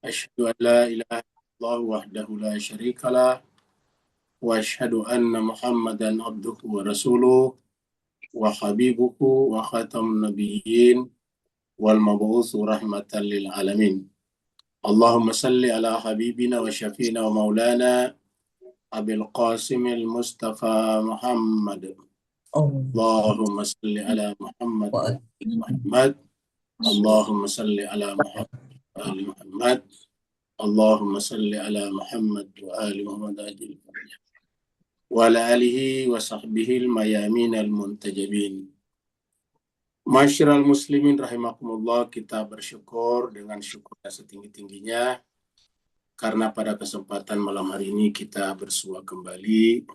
أشهد أن لا إله إلا الله وحده لا شريك له وأشهد أن محمدا عبده ورسوله وحبيبه وخاتم النبيين والمبعوث رحمة للعالمين. اللهم صل على حبيبنا وشفينا ومولانا أبي القاسم المصطفى محمد. اللهم صل على محمد محمد اللهم صل على محمد وآل محمد. اللهم صل على محمد وآل محمد وعلى آله وصحبه الميامين المنتجبين. Masyiral muslimin rahimakumullah, kita bersyukur dengan syukur setinggi-tingginya karena pada kesempatan malam hari ini kita bersua kembali.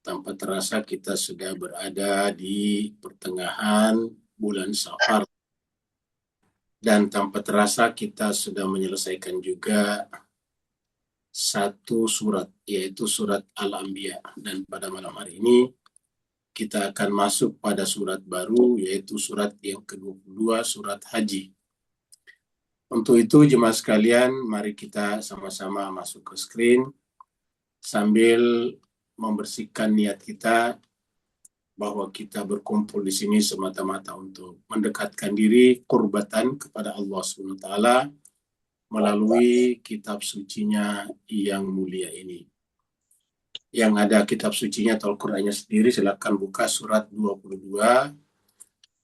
Tanpa terasa kita sudah berada di pertengahan bulan Safar dan tanpa terasa kita sudah menyelesaikan juga satu surat, yaitu surat Al-Anbiya, dan pada malam hari ini kita akan masuk pada surat baru, yaitu surat yang ke-22, surat Haji. Untuk itu jemaah sekalian, mari kita sama-sama masuk ke screen sambil membersihkan niat kita bahwa kita berkumpul di sini semata-mata untuk mendekatkan diri qurbatan kepada Allah SWT melalui kitab sucinya yang mulia ini. Yang ada kitab sucinya atau Al-Qur'annya sendiri, silakan buka surat 22.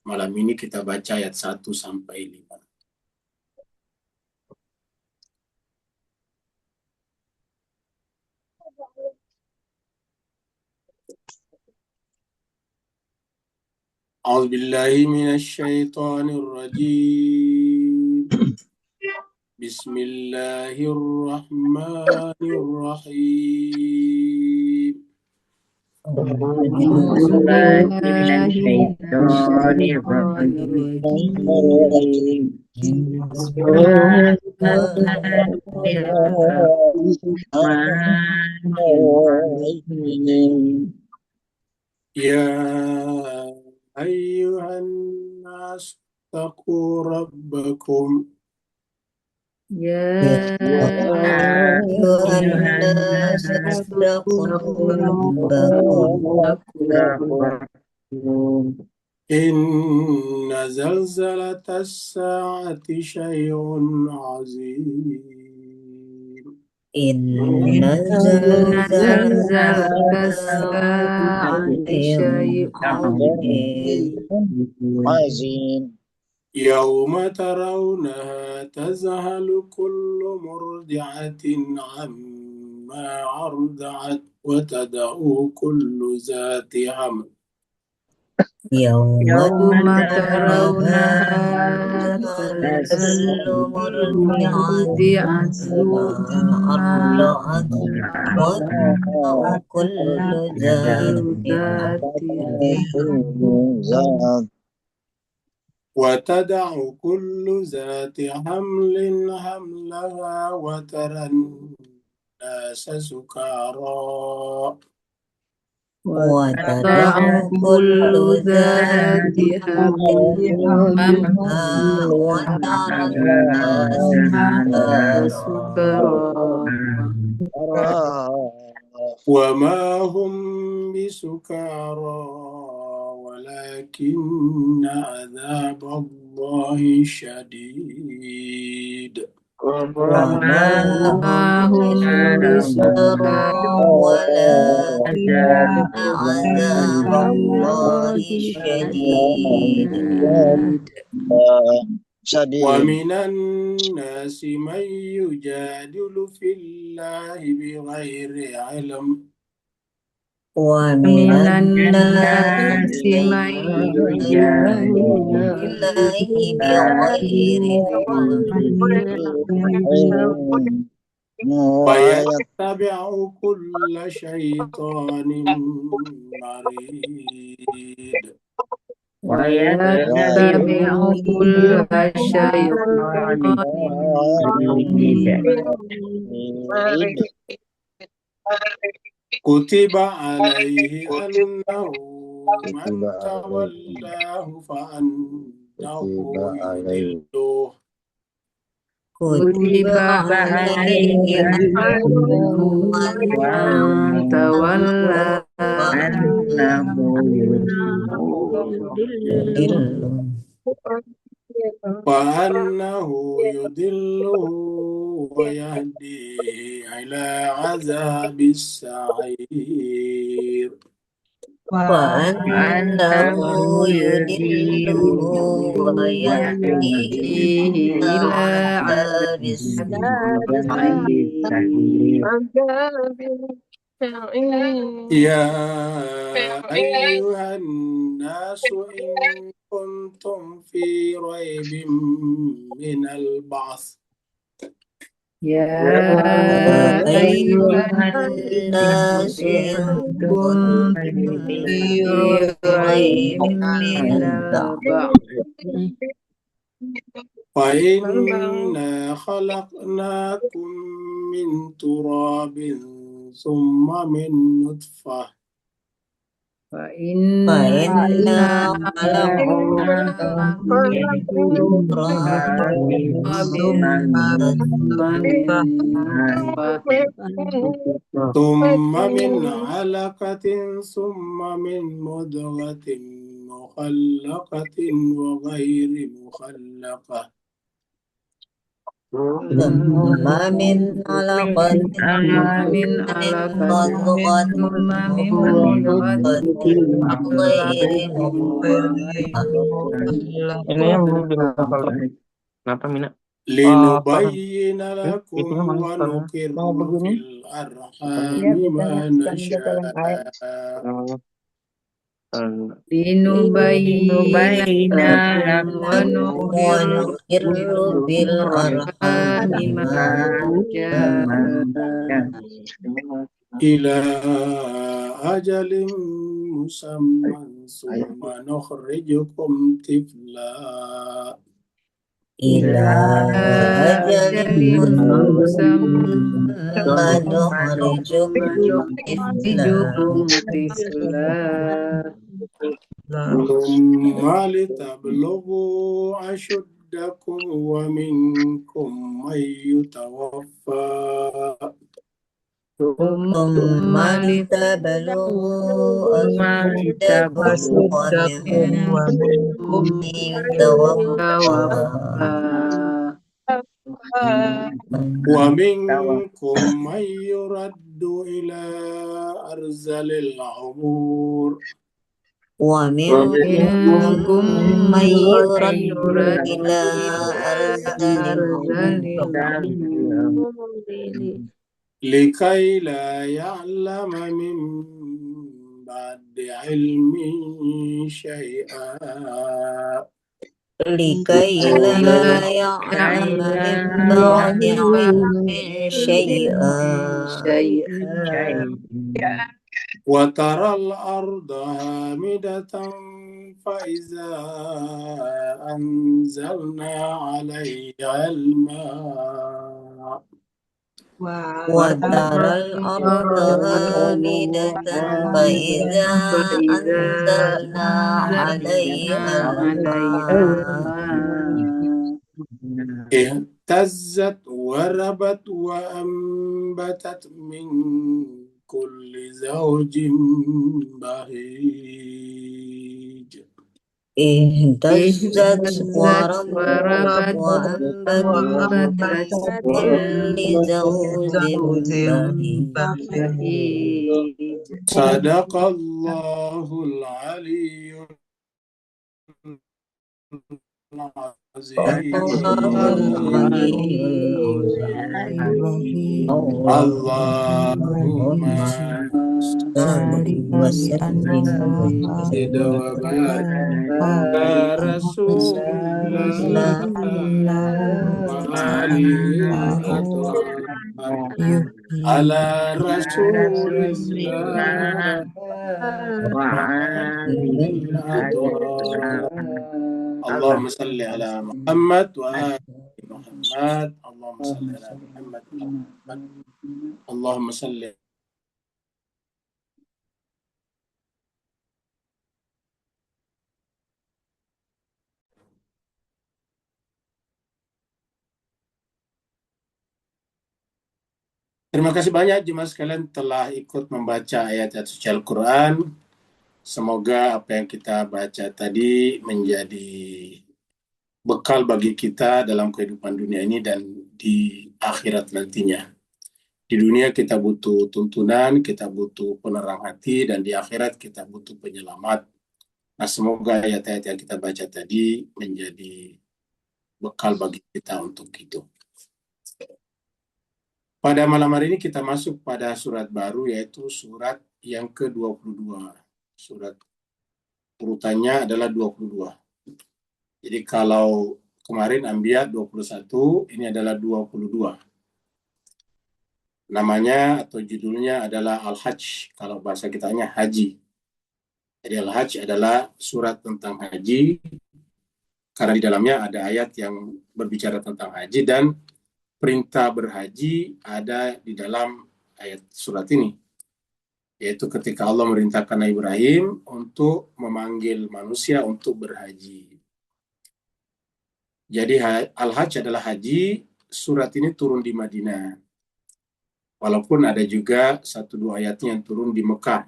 Malam ini kita baca ayat 1 sampai 5. A'udzu billahi minasy syaithanir rajim. Bismillahirrahmanirrahim. Ya ayyuhan nas taqu rabbakum. يا أيها الناس اتقوا ربكم إن زلزلة الساعة شيء عظيم. إن زلزلة الساعة شيء عظيم يوم ترونها تذهل كل مرضعة عما أرضعت وتضع كل ذات حمل يوم ترونها تذهل مرضعة عما أرضعت وتضع كل ذات حمل حملها وترى الناس سكارى وتضع كل ذات حمل حملها وترى الناس سكارى وما هم بسكارى ولكن عذاب الله شديد. وما هم بسكارى ولكن عذاب الله شديد. ومن الناس من يجادل في الله بغير علم. ومن الناس من يجادل في الله بغير علم ويتبع كل شيطان مريد. ويتبع كل شيطان مريد. كتب عليه أنه من تولاه فأنه يضله كتب عليه أنه من تولى أنه يضل وأنه يضله ويهديه إلى عذاب السعير وأنه يضله ويهديه ويهديه إلى إلى عذاب السعير السعير. يا أيها الناس إن كنتم في ريب من البعث يا أيها أيها الناس إن الناس كنتم في ريب من البعث فإنا خلقناكم من تراب ثم من نطفة فإنا خلقناكم من تراب ثم من نطفة ثم من علقة ثم من مضغة مخلقة وغير مخلقة ثم من علقة من من علقة مضغة ثم من مضغة مخلقة وغير مخلقة Ini yang belum dihafal. Kenapa Mina? لنبين لكم Itunya mana sekarang? ونقر Mau في begini? الأرحام Iya, ما dalam air. نشاء لنبين لنبين لكم لكم ونقر ونقر في في الأرحام الأرحام ما ما نشاء إلى أجل مسمى ثم نخرجكم طفلا إلى أجل أجل مسمى مسمى نخرجكم طفلا نخرجكم طفلا ثم لتبلغوا أشدكم ومنكم من يتوفى ثم ثم لتبلغوا أشدكم لتبلغوا ومنكم ومنكم من يتوفى توفى ومنكم من يرد إلى أرذل العمر ومنكم منكم من من يرد يرد إلى إلى أرذل أرذل العمر العمر لكي لا يعلم من بعد علم شيئا لكي لا يعلم من بعد علم شيئا وترى الأرض هامدة فإذا أنزلنا عليها الماء وترى الأرض هامدة فإذا أنزلنا عليها الماء اهتزت وربت وأنبتت من كل زوج بهيج اهتزت وربت وربت وأنبتت من كل زوج بهيج صدق الله العلي الله العلي العظيم اللهم اللهم صل وسلم زد وبارك على رسول الله وآله الأطهار على رسول الله وآله الأطهار اللهم صل على محمد وآل محمد اللهم صل على محمد وآل محمد اللهم صل Terima kasih banyak jemaah sekalian telah ikut membaca ayat-ayat suci Al-Quran. Semoga apa yang kita baca tadi menjadi bekal bagi kita dalam kehidupan dunia ini dan di akhirat nantinya. Di dunia kita butuh tuntunan, kita butuh penerang hati, dan di akhirat kita butuh penyelamat. Nah, semoga ayat-ayat yang kita baca tadi menjadi bekal bagi kita untuk itu. Pada malam hari ini kita masuk pada surat baru, yaitu surat yang ke-22. Surat urutannya adalah 22. Jadi kalau kemarin Anbiya 21, ini adalah 22. Namanya atau judulnya adalah Al-Hajj, kalau bahasa kitanya haji. Jadi Al-Hajj adalah surat tentang haji, karena di dalamnya ada ayat yang berbicara tentang haji, dan perintah berhaji ada di dalam ayat surat ini, yaitu ketika Allah merintahkan Nabi Ibrahim untuk memanggil manusia untuk berhaji. Jadi Al-Hajj adalah haji. Surat ini turun di Madinah, walaupun ada juga 1-2 ayatnya yang turun di Mekah.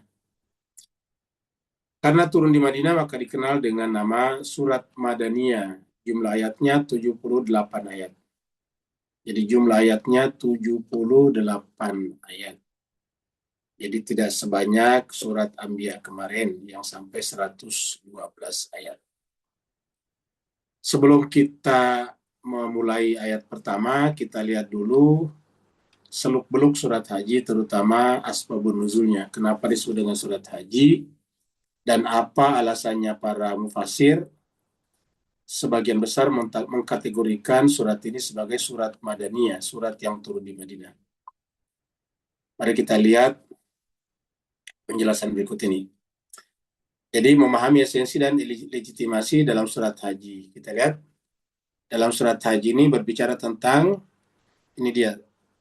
Karena turun di Madinah maka dikenal dengan nama surat Madaniyah. Jumlah ayatnya 78 ayat. Jadi jumlah ayatnya 78 ayat. Jadi tidak sebanyak surat Anbiya kemarin yang sampai 112 ayat. Sebelum kita memulai ayat pertama, kita lihat dulu seluk-beluk surat haji, terutama asbabun nuzulnya. Kenapa disebut dengan surat haji, dan apa alasannya para mufasir. Sebagian besar mengkategorikan surat ini sebagai surat Madaniyah, surat yang turun di Madinah. Mari kita lihat penjelasan berikut ini. Jadi memahami esensi dan legitimasi dalam surat haji. Kita lihat dalam surat haji ini berbicara tentang, ini dia,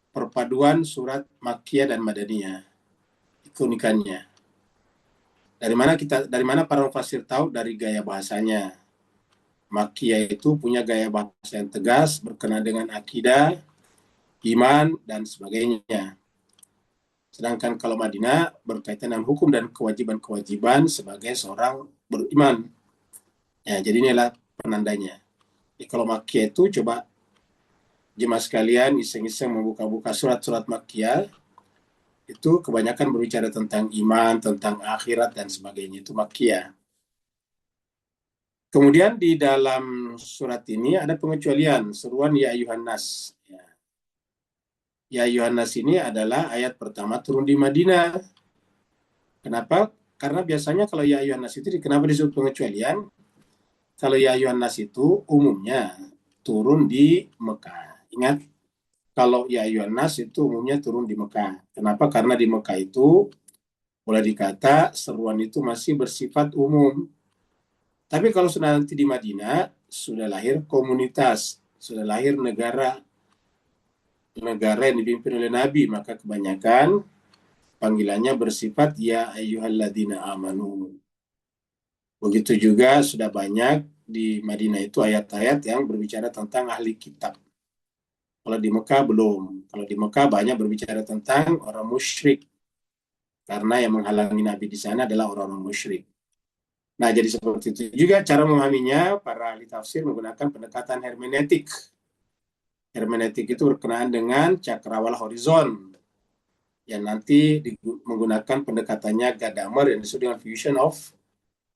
perpaduan surat Makkiyah dan Madaniyah, keunikannya. Dari mana para mufasir tahu? Dari gaya bahasanya. Makkiyah itu punya gaya bahasa yang tegas, berkenaan dengan akidah, iman, dan sebagainya. Sedangkan kalau Madinah berkaitan dengan hukum dan kewajiban-kewajiban sebagai seorang beriman. Ya, jadi inilah penandanya. Jadi kalau Makkiyah itu, coba jemaah sekalian iseng-iseng membuka-buka surat-surat Makkiyah, itu kebanyakan berbicara tentang iman, tentang akhirat, dan sebagainya. Itu Makkiyah. Kemudian di dalam surat ini ada pengecualian, seruan Ya Ayuhan Nas. Ya Ayuhan Nas ini adalah ayat pertama turun di Madinah. Kenapa? Karena biasanya kalau Ya Ayuhan Nas itu kenapa disebut pengecualian? Kalau Ya Ayuhan Nas itu umumnya turun di Mekah. Ingat, kalau Ya Ayuhan Nas itu umumnya turun di Mekah. Kenapa? Karena di Mekah itu boleh dikata seruan itu masih bersifat umum. Tapi kalau sudah nanti di Madinah, sudah lahir komunitas, sudah lahir negara yang dipimpin oleh Nabi, maka kebanyakan panggilannya bersifat Ya ayyuhalladzina amanu. Begitu juga sudah banyak di Madinah itu ayat-ayat yang berbicara tentang ahli kitab. Kalau di Mekah belum. Kalau di Mekah banyak berbicara tentang orang musyrik. Karena yang menghalangi Nabi di sana adalah orang-orang musyrik. Nah, jadi seperti itu juga cara memahaminya. Para ahli tafsir menggunakan pendekatan hermeneutik. Hermeneutik itu berkenaan dengan cakrawala horizon, yang nanti menggunakan pendekatannya Gadamer yang disebut dengan fusion of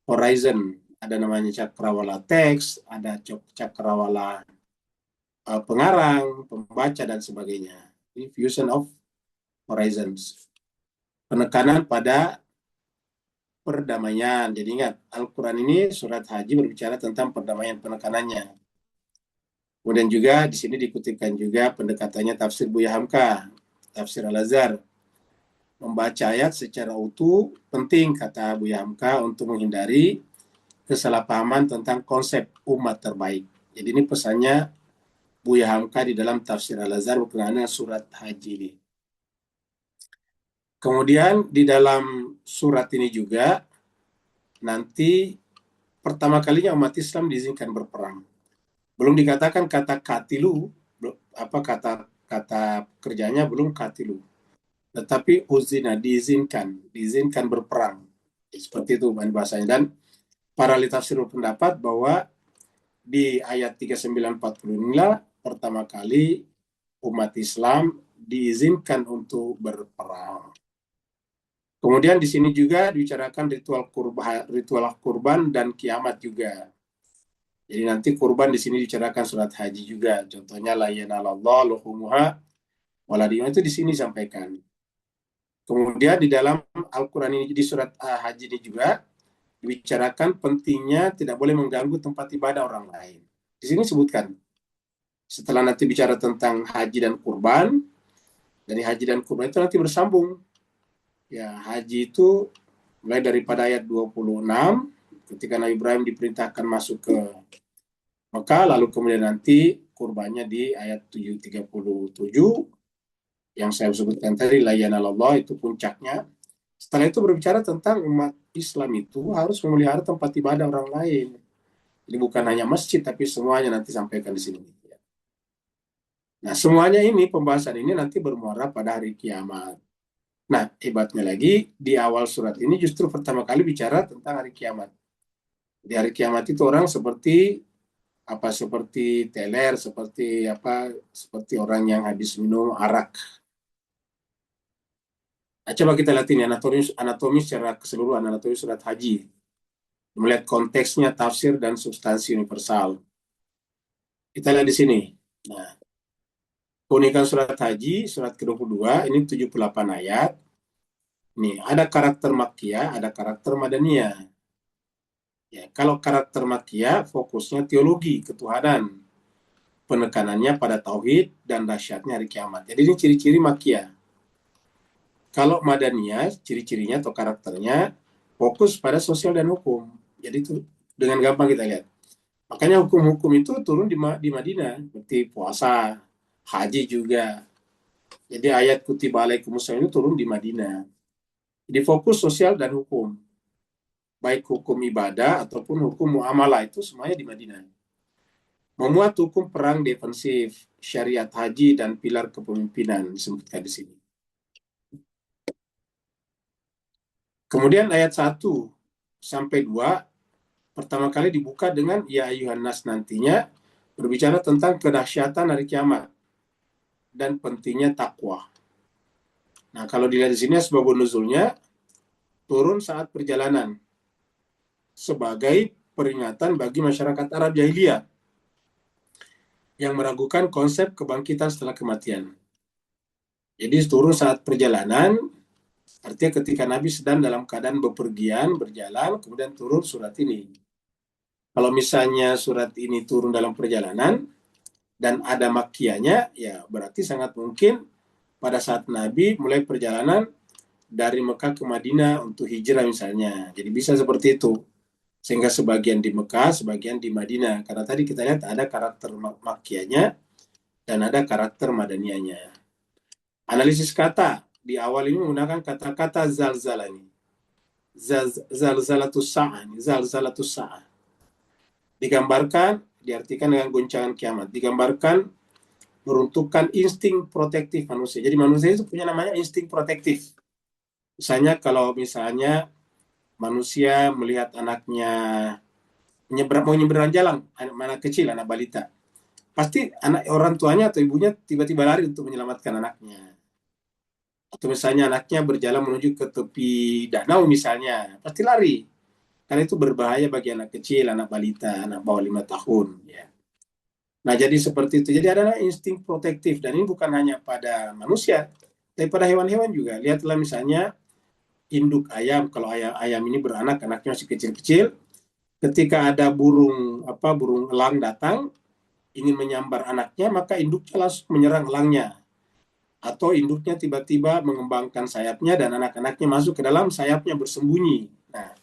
horizon. Ada namanya cakrawala teks, ada cakrawala pengarang, pembaca, dan sebagainya. Ini fusion of horizons. Penekanan pada perdamaian. Jadi ingat, Al-Quran ini surat haji berbicara tentang perdamaian, penekanannya. Kemudian juga di sini dikutipkan juga pendekatannya tafsir Buya Hamka, tafsir Al-Azhar. Membaca ayat secara utuh penting, kata Buya Hamka, untuk menghindari kesalahpahaman tentang konsep umat terbaik. Jadi ini pesannya Buya Hamka di dalam tafsir Al-Azhar berkenaan dengan surat haji ini. Kemudian di dalam surat ini juga nanti pertama kalinya umat Islam diizinkan berperang. Belum dikatakan kata katilu, kata kerjanya belum katilu. tetapi uzina, diizinkan berperang. Seperti itu bahasanya. Dan para ahli tafsir berpendapat bahwa di ayat 3940 inilah pertama kali umat Islam diizinkan untuk berperang. Kemudian di sini juga dibicarakan ritual kurban dan kiamat juga. Jadi nanti kurban di sini dibicarakan surat haji juga. Contohnya la yanalallahu luhumuha wala dimah, itu di sini disampaikan. Kemudian di dalam Al-Quran ini, di surat haji ini juga dibicarakan pentingnya tidak boleh mengganggu tempat ibadah orang lain. Di sini sebutkan, setelah nanti bicara tentang haji dan kurban, dari haji dan kurban itu nanti bersambung. Ya, haji itu mulai daripada ayat 26, ketika Nabi Ibrahim diperintahkan masuk ke Mekah, lalu kemudian nanti kurbannya di ayat 37, yang saya sebutkan tadi, la yanalallah, itu puncaknya. Setelah itu berbicara tentang umat Islam itu harus memelihara tempat ibadah orang lain. Jadi bukan hanya masjid, tapi semuanya nanti sampaikan di sini. Nah, semuanya ini, pembahasan ini nanti bermuara pada hari kiamat. Nah, hebatnya lagi, di awal surat ini justru pertama kali bicara tentang hari kiamat. Di hari kiamat itu orang seperti teler, seperti orang yang habis minum arak. Nah, coba kita lihat ini anatomi secara keseluruhan, anatomi surat haji. Melihat konteksnya, tafsir, dan substansi universal. Kita lihat di sini. Nah, keunikan surat haji, surat ke-22, ini 78 ayat. Nih, ada karakter Makkiyah, ada karakter Madaniyah. Ya, kalau karakter Makkiyah, fokusnya teologi, ketuhanan. Penekanannya pada tauhid dan dahsyatnya hari kiamat. Jadi ini ciri-ciri Makkiyah. Kalau Madaniyah, ciri-cirinya atau karakternya fokus pada sosial dan hukum. Jadi itu dengan gampang kita lihat. Makanya hukum-hukum itu turun di Madinah, seperti puasa, haji juga. Jadi ayat kutiba alaikumussalam itu turun di Madinah. Jadi fokus sosial dan hukum. Baik hukum ibadah ataupun hukum muamalah itu semuanya di Madinah. Memuat hukum perang defensif, syariat haji, dan pilar kepemimpinan disebutkan di sini. Kemudian ayat 1 sampai 2 pertama kali dibuka dengan ya ayyuhan nas, nantinya berbicara tentang kedahsyatan hari kiamat dan pentingnya takwa. Nah, kalau dilihat di sini sebab nuzulnya turun saat perjalanan sebagai peringatan bagi masyarakat Arab jahiliyah yang meragukan konsep kebangkitan setelah kematian. Jadi turun saat perjalanan, artinya ketika Nabi sedang dalam keadaan bepergian, berjalan, kemudian turun surat ini. Kalau misalnya surat ini turun dalam perjalanan dan ada makkiyahnya, ya berarti sangat mungkin pada saat Nabi mulai perjalanan dari Mekah ke Madinah untuk hijrah misalnya. Jadi bisa seperti itu. Sehingga sebagian di Mekah, sebagian di Madinah. Karena tadi kita lihat ada karakter makkiyahnya dan ada karakter madaniyahnya. Analisis kata di awal ini menggunakan kata-kata zalzala ini. Zalzalatus sa'ah. Digambarkan, diartikan dengan goncangan kiamat. Digambarkan meruntuhkan insting protektif manusia. Jadi manusia itu punya namanya insting protektif. Misalnya kalau manusia melihat anaknya mau nyebrang jalan, anak kecil, anak balita. Pasti orang tuanya atau ibunya tiba-tiba lari untuk menyelamatkan anaknya. Atau misalnya anaknya berjalan menuju ke tepi danau misalnya, pasti lari. Karena itu berbahaya bagi anak kecil, anak balita, anak bawah 5 tahun. Ya. Nah, jadi seperti itu. Jadi ada insting protektif. Dan ini bukan hanya pada manusia, tapi pada hewan-hewan juga. Lihatlah misalnya induk ayam. Kalau ayam ini beranak, anaknya masih kecil-kecil. Ketika ada burung elang datang, ingin menyambar anaknya, maka induknya langsung menyerang elangnya. Atau induknya tiba-tiba mengembangkan sayapnya dan anak-anaknya masuk ke dalam sayapnya bersembunyi. Nah,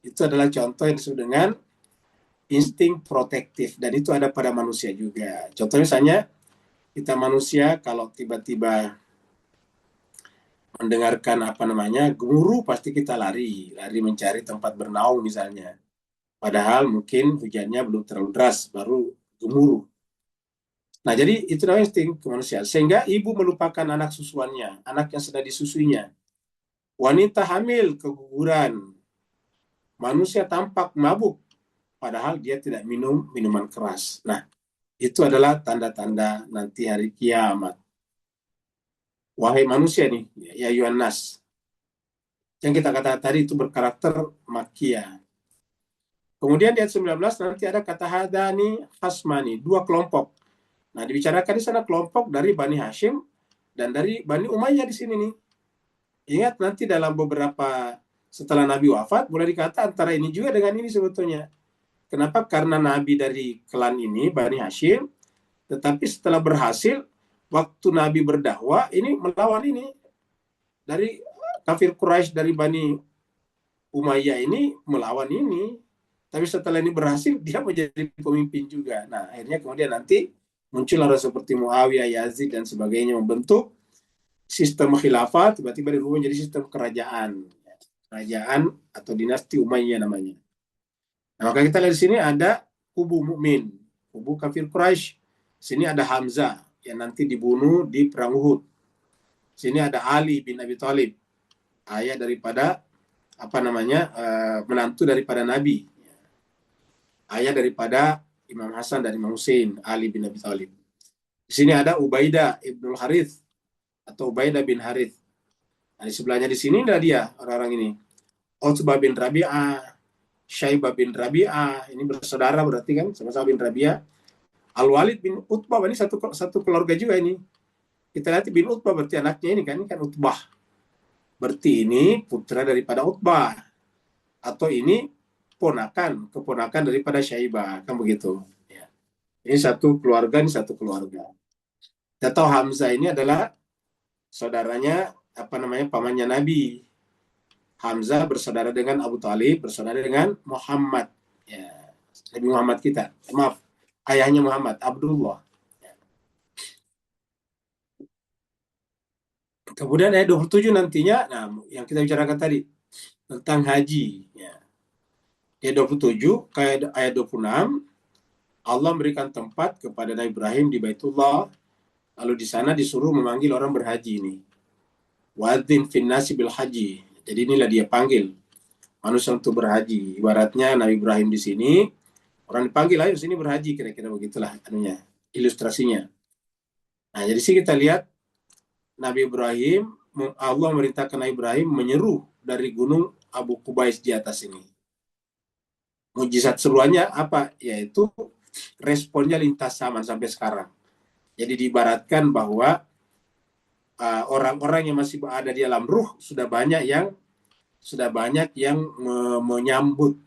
itu adalah contoh yang disebut dengan insting protektif, dan itu ada pada manusia juga. Contohnya misalnya kita manusia kalau tiba-tiba mendengarkan gemuruh, pasti kita lari mencari tempat bernaung misalnya. Padahal mungkin hujannya belum terlalu deras, baru gemuruh. Nah, jadi itu namanya insting kemanusiaan. Sehingga ibu melupakan anak susuannya, anak yang sedang disusuinya. Wanita hamil keguguran. Manusia tampak mabuk, padahal dia tidak minum minuman keras. Nah, itu adalah tanda-tanda nanti hari kiamat. Wahai manusia nih, ya Yuhannas. Yang kita katakan tadi itu berkarakter makia. Kemudian di ayat 19 nanti ada kata hadani hasmani, dua kelompok. Nah, dibicarakan di sana kelompok dari Bani Hashim dan dari Bani Umayyah di sini nih. Ingat nanti dalam beberapa setelah Nabi wafat, boleh dikata antara ini juga dengan ini sebetulnya. Kenapa? Karena Nabi dari klan ini, Bani Hashim, tetapi setelah berhasil, waktu Nabi berdakwah, ini melawan ini. Dari kafir Quraisy dari Bani Umayyah ini melawan ini. Tapi setelah ini berhasil, dia menjadi pemimpin juga. Nah, akhirnya kemudian nanti muncul orang seperti Muawiyah, Yazid, dan sebagainya membentuk sistem khilafah, tiba-tiba dirubah menjadi sistem kerajaan. Kerajaan atau dinasti Umayyah namanya. Nah, maka kita lihat di sini ada kubu mukmin, kubu kafir Quraisy. Sini ada Hamzah yang nanti dibunuh di perang Uhud. Sini ada Ali bin Abi Thalib, ayah daripada menantu daripada Nabi, ayah daripada Imam Hasan dan Imam Hussein, Ali bin Abi Thalib. Di sini ada Ubaidah ibnul Harith atau Ubaidah bin Harith. Nah, di sebelahnya di sini ada dia orang-orang ini. Utbah bin Rabi'ah, Syaibah bin Rabi'ah, ini bersaudara berarti kan, sama-sama bin Rabi'ah. Al-Walid bin Utbah, ini satu keluarga juga ini. Kita lihat bin Utbah berarti anaknya ini kan Utbah. Berarti ini putra daripada Utbah. Atau ini keponakan daripada Syaibah, kan begitu. Ya. Ini satu keluarga, ini satu keluarga. Kita tahu Hamzah ini adalah saudaranya, pamannya Nabi. Hamzah bersaudara dengan Abu Talib, bersaudara dengan Muhammad. Ya, Nabi Muhammad kita. Maaf, ayahnya Muhammad, Abdullah. Ya. Kemudian ayat 27 nantinya, nah, yang kita bicarakan tadi, tentang haji. Ya. Ayat 27, kayak ayat 26, Allah memberikan tempat kepada Nabi Ibrahim di Baitullah, lalu di sana disuruh memanggil orang berhaji ini. Wadzin finnasi bil haji. Jadi inilah dia panggil manusia untuk berhaji. Ibaratnya Nabi Ibrahim di sini, orang dipanggil, ayo sini berhaji, kira-kira begitulah ilustrasinya. Nah, jadi sih kita lihat Nabi Ibrahim, Allah memerintahkan Nabi Ibrahim menyeru dari gunung Abu Qubais di atas ini. Mujizat seruannya apa? Yaitu responnya lintas zaman sampai sekarang. Jadi diibaratkan bahwa orang-orang yang masih ada di alam ruh sudah banyak yang menyambut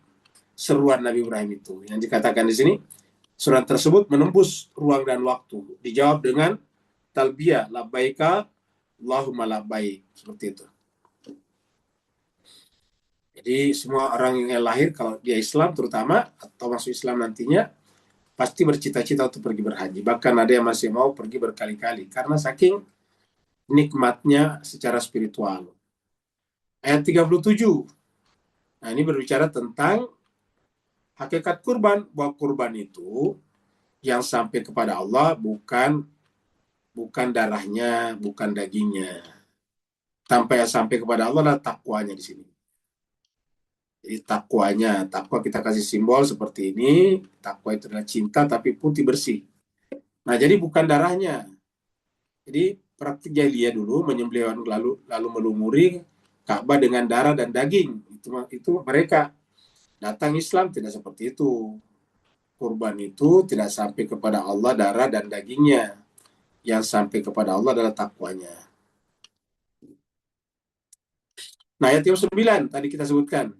seruan Nabi Ibrahim itu. Yang dikatakan di sini, seruan tersebut menembus ruang dan waktu. Dijawab dengan talbiyah, labbaika Allahumma labbaik, seperti itu. Jadi semua orang yang lahir kalau dia Islam terutama atau masuk Islam nantinya pasti bercita-cita untuk pergi berhaji. Bahkan ada yang masih mau pergi berkali-kali karena saking nikmatnya secara spiritual. Ayat 37. Nah, ini berbicara tentang hakikat kurban, bahwa kurban itu yang sampai kepada Allah bukan darahnya, bukan dagingnya. Sampai kepada Allah adalah takwanya di sini. Jadi takwa kita kasih simbol seperti ini. Takwa itu adalah cinta tapi putih bersih. Nah, jadi bukan darahnya. Jadi praktik jahiliyah dulu menyembelih lalu melumuri Ka'bah dengan darah dan daging. Itu mereka. Datang Islam tidak seperti itu. Kurban itu tidak sampai kepada Allah darah dan dagingnya. Yang sampai kepada Allah adalah takwanya. Nah, ayat 9 tadi kita sebutkan.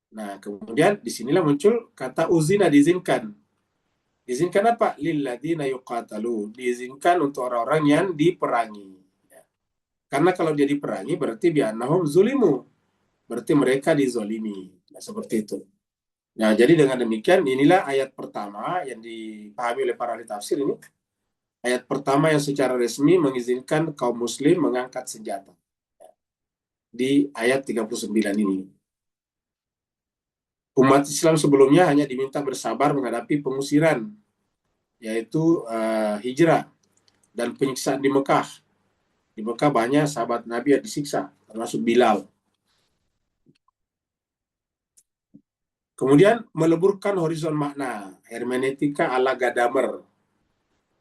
Nah, kemudian disinilah muncul kata uzina, diizinkan. Diizinkan apa? Lilladzina yuqatalu. Diizinkan untuk orang-orang yang diperangi. Karena kalau dia diperangi berarti bi'annahum zulimu. Berarti mereka dizolimi. Nah, seperti itu. Nah, jadi dengan demikian inilah ayat pertama yang dipahami oleh para ahli tafsir ini. Ayat pertama yang secara resmi mengizinkan kaum muslim mengangkat senjata. Di ayat 39 ini. Umat Islam sebelumnya hanya diminta bersabar menghadapi pengusiran yaitu hijrah dan penyiksaan di Mekah. Di Mekah banyak sahabat Nabi yang disiksa, termasuk Bilal. Kemudian meleburkan horizon makna, hermeneutika ala Gadamer.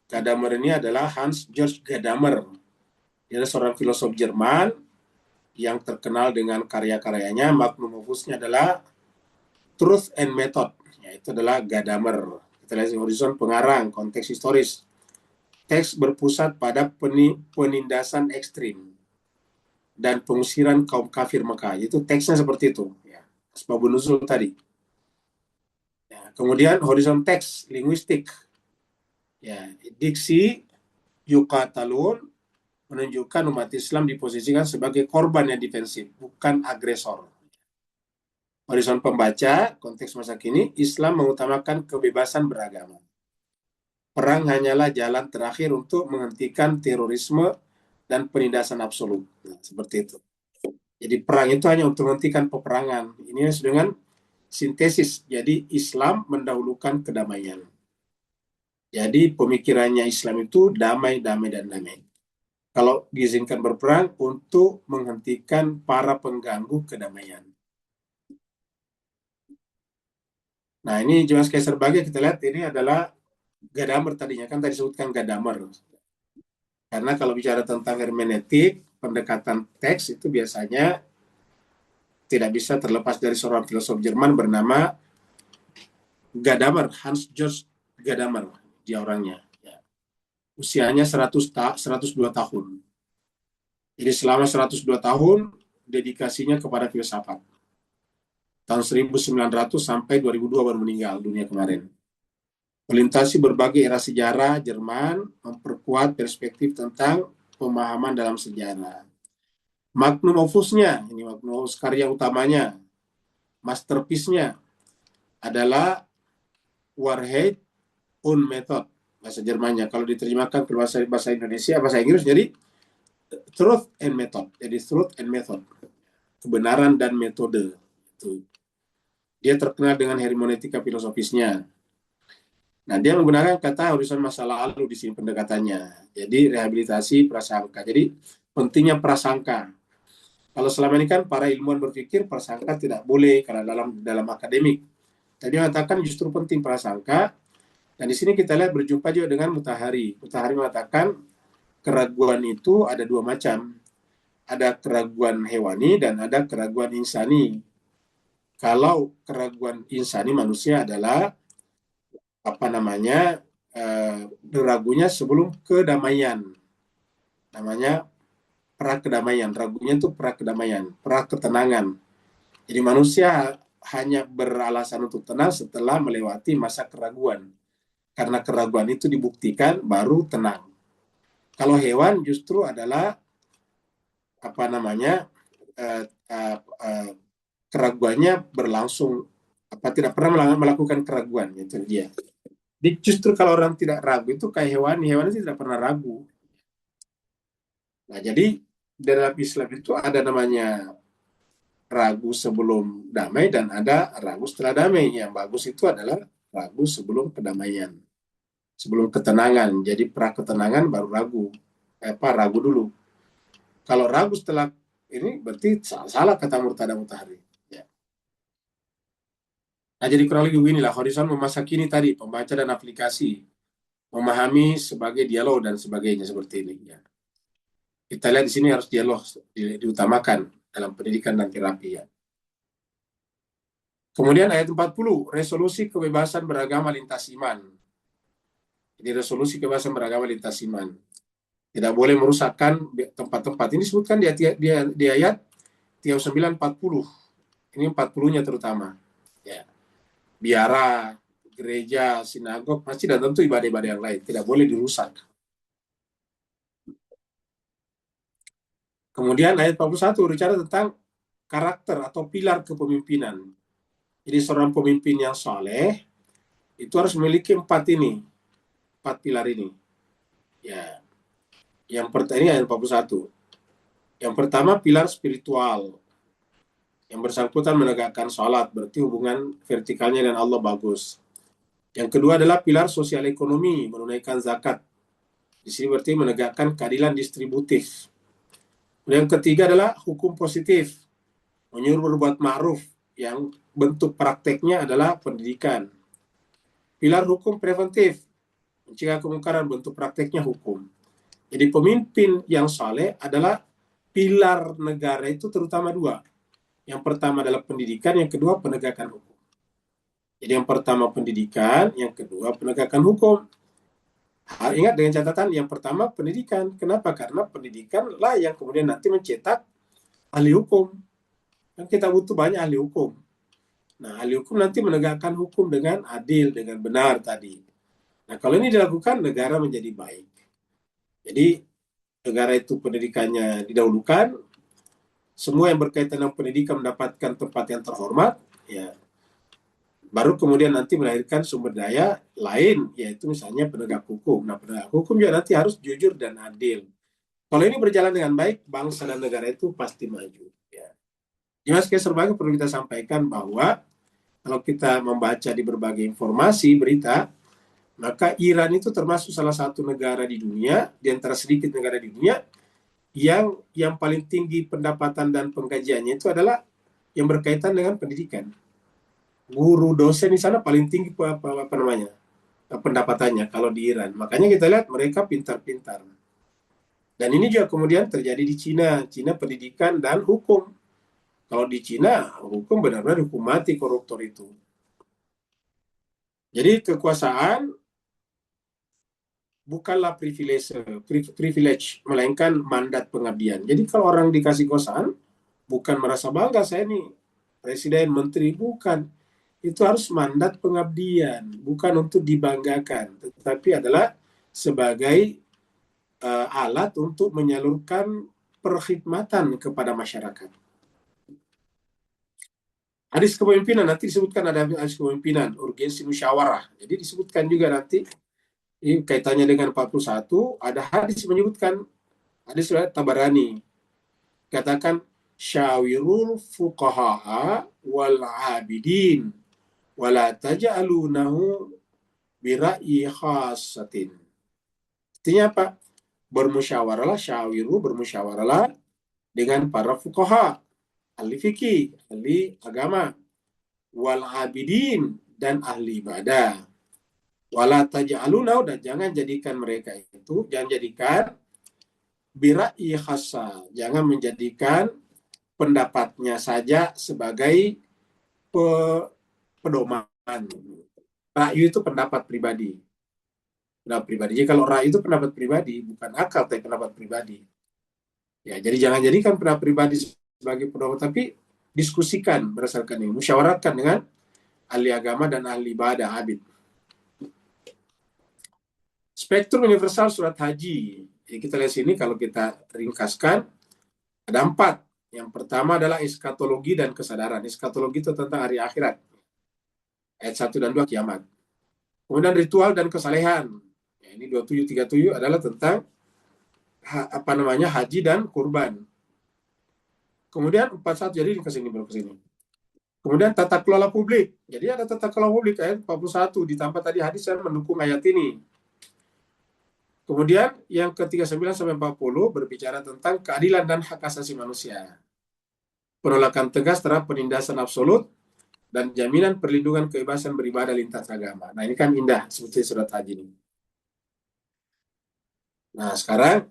Gadamer ini adalah Hans Georg Gadamer. Dia adalah seorang filosof Jerman yang terkenal dengan karya-karyanya. Magnum opusnya adalah Truth and Method, yaitu adalah Gadamer. Kita lihat horizon pengarang, konteks historis. Teks berpusat pada penindasan ekstrim dan pengusiran kaum kafir Mekah. Itu teksnya seperti itu. Ya. Asbabun nuzul tadi. Ya. Kemudian horizon teks, linguistik. Ya. Diksi, yuqatalun, menunjukkan umat Islam diposisikan sebagai korban yang defensif, bukan agresor. Horizon pembaca, konteks masa kini, Islam mengutamakan kebebasan beragama. Perang hanyalah jalan terakhir untuk menghentikan terorisme dan penindasan absolut. Nah, seperti itu. Jadi perang itu hanya untuk menghentikan peperangan. Ini dengan sintesis. Jadi Islam mendahulukan kedamaian. Jadi pemikirannya Islam itu damai, damai, dan damai. Kalau diizinkan berperang untuk menghentikan para pengganggu kedamaian. Nah, ini Johannes Kaiser Bage kita lihat ini adalah Gadamer tadinya, kan tadi disebutkan Gadamer. Karena kalau bicara tentang hermeneutik, pendekatan teks itu biasanya tidak bisa terlepas dari seorang filosof Jerman bernama Gadamer, Hans Georg Gadamer, dia orangnya. Ya. Usianya 102 tahun. Jadi selama 102 tahun, dedikasinya kepada filsafat. Tahun 1900 sampai 2002 baru meninggal dunia kemarin. Melintasi berbagai era sejarah Jerman, memperkuat perspektif tentang pemahaman dalam sejarah. Magnum opusnya, ini magnum opus karya utamanya, masterpiece-nya adalah Wahrheit und Method, bahasa Jermannya. Kalau diterjemahkan ke bahasa Indonesia, bahasa Inggris, jadi Truth and Method. Jadi Truth and Method, kebenaran dan metode. Itu. Dia terkenal dengan hermeneutika filosofisnya. Nah, dia menggunakan kata horizon masa lalu di sini pendekatannya. Jadi rehabilitasi prasangka. Jadi pentingnya prasangka. Kalau selama ini kan para ilmuwan berpikir prasangka tidak boleh karena dalam akademik. Tadi mengatakan justru penting prasangka. Dan di sini kita lihat berjumpa juga dengan Mutahari. Mutahari mengatakan keraguan itu ada dua macam. Ada keraguan hewani dan ada keraguan insani. Kalau keraguan insani manusia adalah ragunya sebelum kedamaian, namanya prakedamaian. Ragunya itu prakedamaian, praketenangan. Jadi manusia hanya beralasan untuk tenang setelah melewati masa keraguan, karena keraguan itu dibuktikan baru tenang. Kalau hewan justru adalah keraguannya berlangsung, tidak pernah melakukan keraguan, itu dia. Jadi justru kalau orang tidak ragu itu kayak hewan itu tidak pernah ragu. Nah, jadi dalam Islam itu ada namanya ragu sebelum damai dan ada ragu setelah damai. Yang bagus itu adalah ragu sebelum kedamaian, sebelum ketenangan. Jadi praketenangan baru ragu. Ragu dulu. Kalau ragu setelah ini berarti salah kata Murtada Mutahari. Ya. Nah, jadi kurang lebih beginilah horizon masa kini tadi, pembaca dan aplikasi, memahami sebagai dialog dan sebagainya seperti ini. Ya. Kita lihat di sini harus dialog diutamakan dalam pendidikan dan terapi. Ya. Kemudian ayat 40, resolusi kebebasan beragama lintas iman. Jadi resolusi kebebasan beragama lintas iman. Tidak boleh merusakkan tempat-tempat. Ini disebutkan di ayat 39-40. Ini 40-nya terutama. Ya. Biara, gereja, sinagog, masjid, dan tentu ibadah-ibadah yang lain. Tidak boleh dirusak. Kemudian ayat 41 bicara tentang karakter atau pilar kepemimpinan. Jadi seorang pemimpin yang saleh itu harus memiliki 4 pilar ini. Ya. Yang pertama ini ayat 41. Yang pertama pilar spiritual. Yang bersangkutan menegakkan sholat, berarti hubungan vertikalnya dengan Allah bagus. Yang kedua adalah pilar sosial ekonomi, menunaikan zakat. Di sini berarti menegakkan keadilan distributif. Yang ketiga adalah hukum positif, menyuruh berbuat ma'ruf, yang bentuk prakteknya adalah pendidikan. Pilar hukum preventif, mencegah kemungkaran, bentuk prakteknya hukum. Jadi pemimpin yang saleh adalah pilar negara itu terutama dua. Yang pertama adalah pendidikan, yang kedua penegakan hukum. Jadi yang pertama pendidikan, yang kedua penegakan hukum. Ingat dengan catatan yang pertama pendidikan. Kenapa? Karena pendidikan lah yang kemudian nanti mencetak ahli hukum. Kan kita butuh banyak ahli hukum. Nah, ahli hukum nanti menegakkan hukum dengan adil, dengan benar tadi. Nah, kalau ini dilakukan, negara menjadi baik. Jadi, negara itu pendidikannya didahulukan, semua yang berkaitan dengan pendidikan mendapatkan tempat yang terhormat, ya. Baru kemudian nanti melahirkan sumber daya lain, yaitu misalnya penegak hukum. Nah, penegak hukum juga nanti harus jujur dan adil. Kalau ini berjalan dengan baik, bangsa dan negara itu pasti maju. Ya. Mas Keserbaga perlu kita sampaikan bahwa kalau kita membaca di berbagai informasi, berita, maka Iran itu termasuk salah satu negara di dunia, di antara sedikit negara di dunia, yang paling tinggi pendapatan dan penggajiannya itu adalah yang berkaitan dengan pendidikan. Guru dosen di sana paling tinggi pendapatannya kalau di Iran. Makanya kita lihat mereka pintar-pintar. Dan ini juga kemudian terjadi di Cina. Cina pendidikan dan hukum. Kalau di Cina, hukum benar-benar hukum mati koruptor itu. Jadi kekuasaan bukanlah privilege, melainkan mandat pengabdian. Jadi kalau orang dikasih kekuasaan, bukan merasa bangga saya nih presiden, menteri, bukan. Itu harus mandat pengabdian, bukan untuk dibanggakan, tetapi adalah sebagai alat untuk menyalurkan perkhidmatan kepada masyarakat. Hadis kepemimpinan, nanti disebutkan ada hadis kepemimpinan, urgensi musyawarah. Jadi disebutkan juga nanti, ini kaitannya dengan 41, ada hadis menyebutkan, hadis riwayat Tabarani, katakan, syawirul fuqaha'a wal abidin, wala taja'alunahu bira'yi khasatin. Artinya apa? Bermusyawarahlah, syawiru, bermusyawarahlah dengan para fuqaha, ahli fikih, ahli agama, wal abidin, dan ahli ibadah. Wala taj'alunahu, dan jangan jadikan mereka itu, jangan jadikan bira'yi khassa, jangan menjadikan pendapatnya saja sebagai pedoman. Ra'yu itu pendapat pribadi. Pendapat pribadi. Jadi kalau ra'yu itu pendapat pribadi, bukan akal, tapi pendapat pribadi. Ya, jadi jangan jadikan pendapat pribadi sebagai pedoman, tapi diskusikan berdasarkan ini, musyawarahkan dengan ahli agama dan ahli ibadah, abid. Spektrum universal surat haji. Jadi kita lihat sini, kalau kita ringkaskan, ada 4. Yang pertama adalah eskatologi dan kesadaran. Eskatologi itu tentang hari akhirat. Ayat 1 dan 2 kiamat. Kemudian ritual dan kesalehan. Ya, ini 27-37 adalah tentang haji dan kurban. Kemudian 41, jadi kesini baru kesini. Kemudian tata kelola publik. Jadi ada tata kelola publik ayat 41, ditambah tadi hadis yang mendukung ayat ini. Kemudian yang ke-39 sampai 40 berbicara tentang keadilan dan hak asasi manusia. Penolakan tegas terhadap penindasan absolut dan jaminan perlindungan kebebasan beribadah lintas agama. Nah, ini kan indah seperti surat haji ini. Nah, sekarang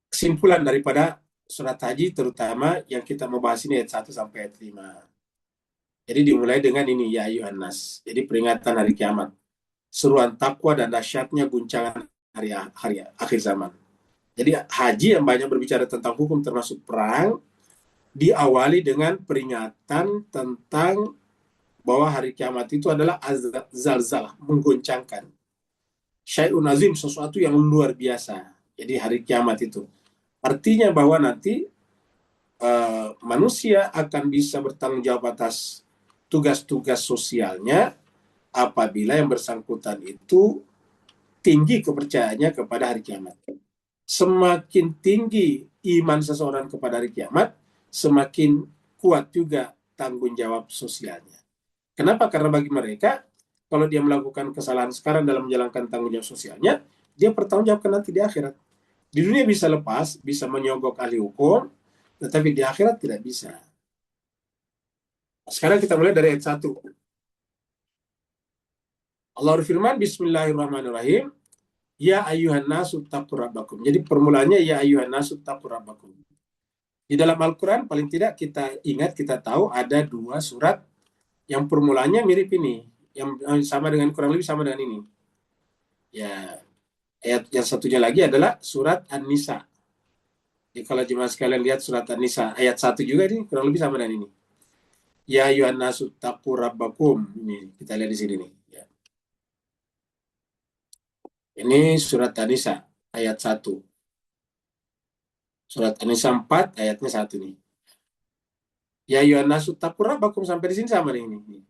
kesimpulan daripada surat haji, terutama yang kita mau bahas ini ayat 1 sampai ayat 5. Jadi dimulai dengan ini, ya ayuhan nas. Jadi peringatan hari kiamat. Seruan takwa dan dahsyatnya guncangan hari akhir zaman. Jadi haji yang banyak berbicara tentang hukum termasuk perang, diawali dengan peringatan tentang bahwa hari kiamat itu adalah zalzalah, mengguncangkan. Syai'un azim, sesuatu yang luar biasa. Jadi hari kiamat itu. Artinya bahwa nanti manusia akan bisa bertanggung jawab atas tugas-tugas sosialnya apabila yang bersangkutan itu tinggi kepercayaannya kepada hari kiamat. Semakin tinggi iman seseorang kepada hari kiamat, semakin kuat juga tanggung jawab sosialnya. Kenapa? Karena bagi mereka, kalau dia melakukan kesalahan sekarang dalam menjalankan tanggung jawab sosialnya, dia pertanggungjawabkan nanti di akhirat. Di dunia bisa lepas, bisa menyogok ahli hukum, tetapi di akhirat tidak bisa. Sekarang kita mulai dari ayat 1. Allah berfirman, Bismillahirrahmanirrahim. Ya ayuhan nasu taqu rabbakum. Jadi permulaannya ya ayuhan nasu taqu rabbakum. Di dalam Al-Quran paling tidak kita ingat, kita tahu ada 2 surat yang permulaannya mirip ini. Yang sama dengan, kurang lebih sama dengan ini. Ya, ayat yang satunya lagi adalah surat An-Nisa. Jadi kalau jemaah sekalian lihat surat An-Nisa ayat 1 juga ini kurang lebih sama dengan ini. Ya ayuhan nasu taqu rabbakum. Ini kita lihat di sini nih. Ya. Ini surat An-Nisa ayat 1. Surat An-Nisa 4 ayatnya 1 nih. Ya ayuhan nasu taqu rabbakum, sampai di sini sama nih ini.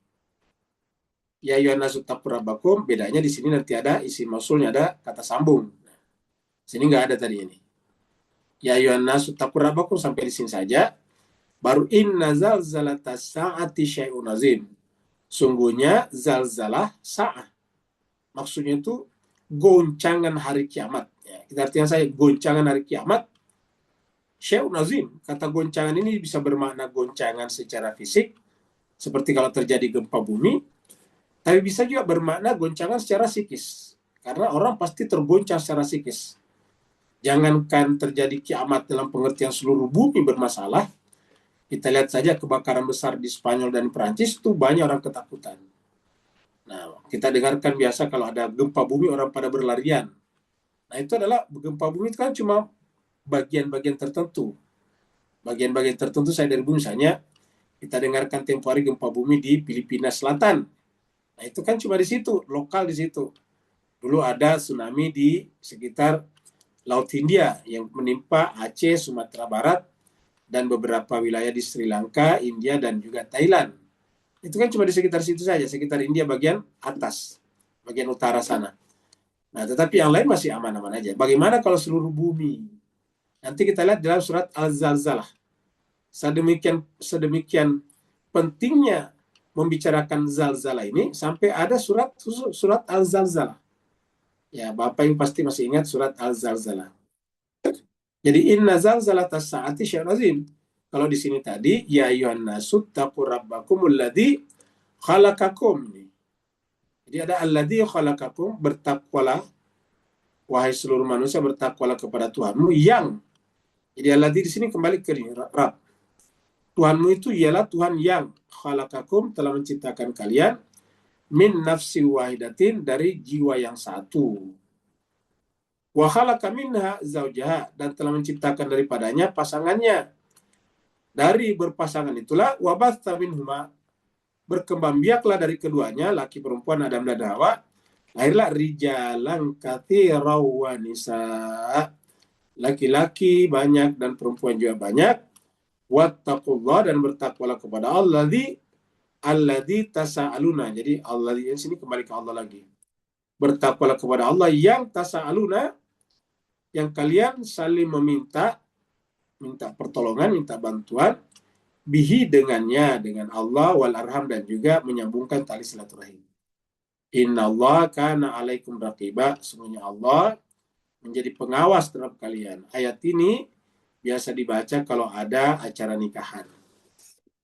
Ya ayuhan nasu taqu rabbakum, bedanya di sini nanti ada isi mausulnya, ada kata sambung. Sini nggak ada tadi ini. Ya ayuhan nasu taqu rabbakum sampai di sini saja. Baru inna zalzalatas sa'ati syai'un azim. Sungguhnya zalzalah sa'ah. Maksudnya itu goncangan hari kiamat. Ya, kita artinya saya goncangan hari kiamat. Syai'un azim. Kata goncangan ini bisa bermakna goncangan secara fisik, seperti kalau terjadi gempa bumi, tapi bisa juga bermakna goncangan secara psikis. Karena orang pasti tergoncang secara psikis. Jangankan terjadi kiamat dalam pengertian seluruh bumi bermasalah, kita lihat saja kebakaran besar di Spanyol dan Perancis itu banyak orang ketakutan. Nah, kita dengarkan biasa kalau ada gempa bumi orang pada berlarian. Nah, itu adalah gempa bumi itu kan cuma bagian-bagian tertentu. Bagian-bagian tertentu saya dari bumi, misalnya kita dengarkan tempo hari gempa bumi di Filipina Selatan. Nah, itu kan cuma di situ, lokal di situ. Dulu ada tsunami di sekitar Laut Hindia yang menimpa Aceh, Sumatera Barat, dan beberapa wilayah di Sri Lanka, India, dan juga Thailand. Itu kan cuma di sekitar situ saja, sekitar India bagian atas, bagian utara sana. Nah, tetapi yang lain masih aman-aman aja. Bagaimana kalau seluruh bumi? Nanti kita lihat dalam surat Al-Zalzalah. Sedemikian pentingnya membicarakan zalzalah ini sampai ada surat Al-Zalzalah. Ya, Bapak yang pasti masih ingat surat Al-Zalzalah. Jadi inna zalzalatas sa'ati syai'un azim. Kalau di sini tadi ya ayyuhan nasu taqu rabbakumul ladzi khalaqakum. Jadi ada alladzi khalaqakum, bertakwalah wahai seluruh manusia, bertakwalah kepada Tuhanmu yang. Jadi alladzi di sini kembali ke Rabb. Tuhanmu itu ialah Tuhan yang khalaqakum, telah menciptakan kalian min nafsi wahidatin, dari jiwa yang satu. Wa khalaqa minha zaujaha, dan telah menciptakan daripadanya pasangannya. Dari berpasangan itulah wabatha minhuma, berkembang biaklah dari keduanya, laki perempuan Adam dan Hawa, lahirlah rijalan katsira wa nisa, laki-laki banyak dan perempuan juga banyak. Wattaqullah, dan bertakwalah kepada Allah, alladzi tasaaluna. Jadi Allah di sini kembali ke Allah lagi. Bertakwalah kepada Allah yang tasaaluna, yang kalian saling minta pertolongan, minta bantuan, bihi dengannya, dengan Allah, wal arham, dan juga menyambungkan tali silaturahim. Innallaha kana alaikum raqiba, sesungguhnya Allah menjadi pengawas terhadap kalian. Ayat ini biasa dibaca kalau ada acara nikahan.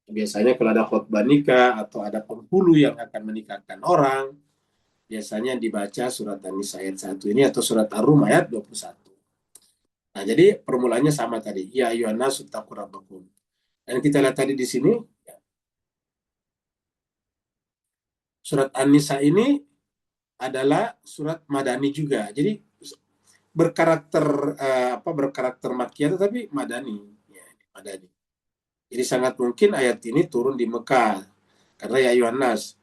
Biasanya kalau ada khutbah nikah atau ada penghulu yang akan menikahkan orang, biasanya dibaca surat An-Nisa ayat 1 ini atau surat Ar-Rum ayat 21. Nah, jadi permulaannya sama tadi. Ya ayyuhan nasu taqu rabbakum. Dan kita lihat tadi di sini, surat An-Nisa ini adalah surat Madani juga. Jadi berkarakter Makkiyah tetapi Madani. Ya, Madani. Jadi sangat mungkin ayat ini turun di Mekah karena ya ayyuhan nas.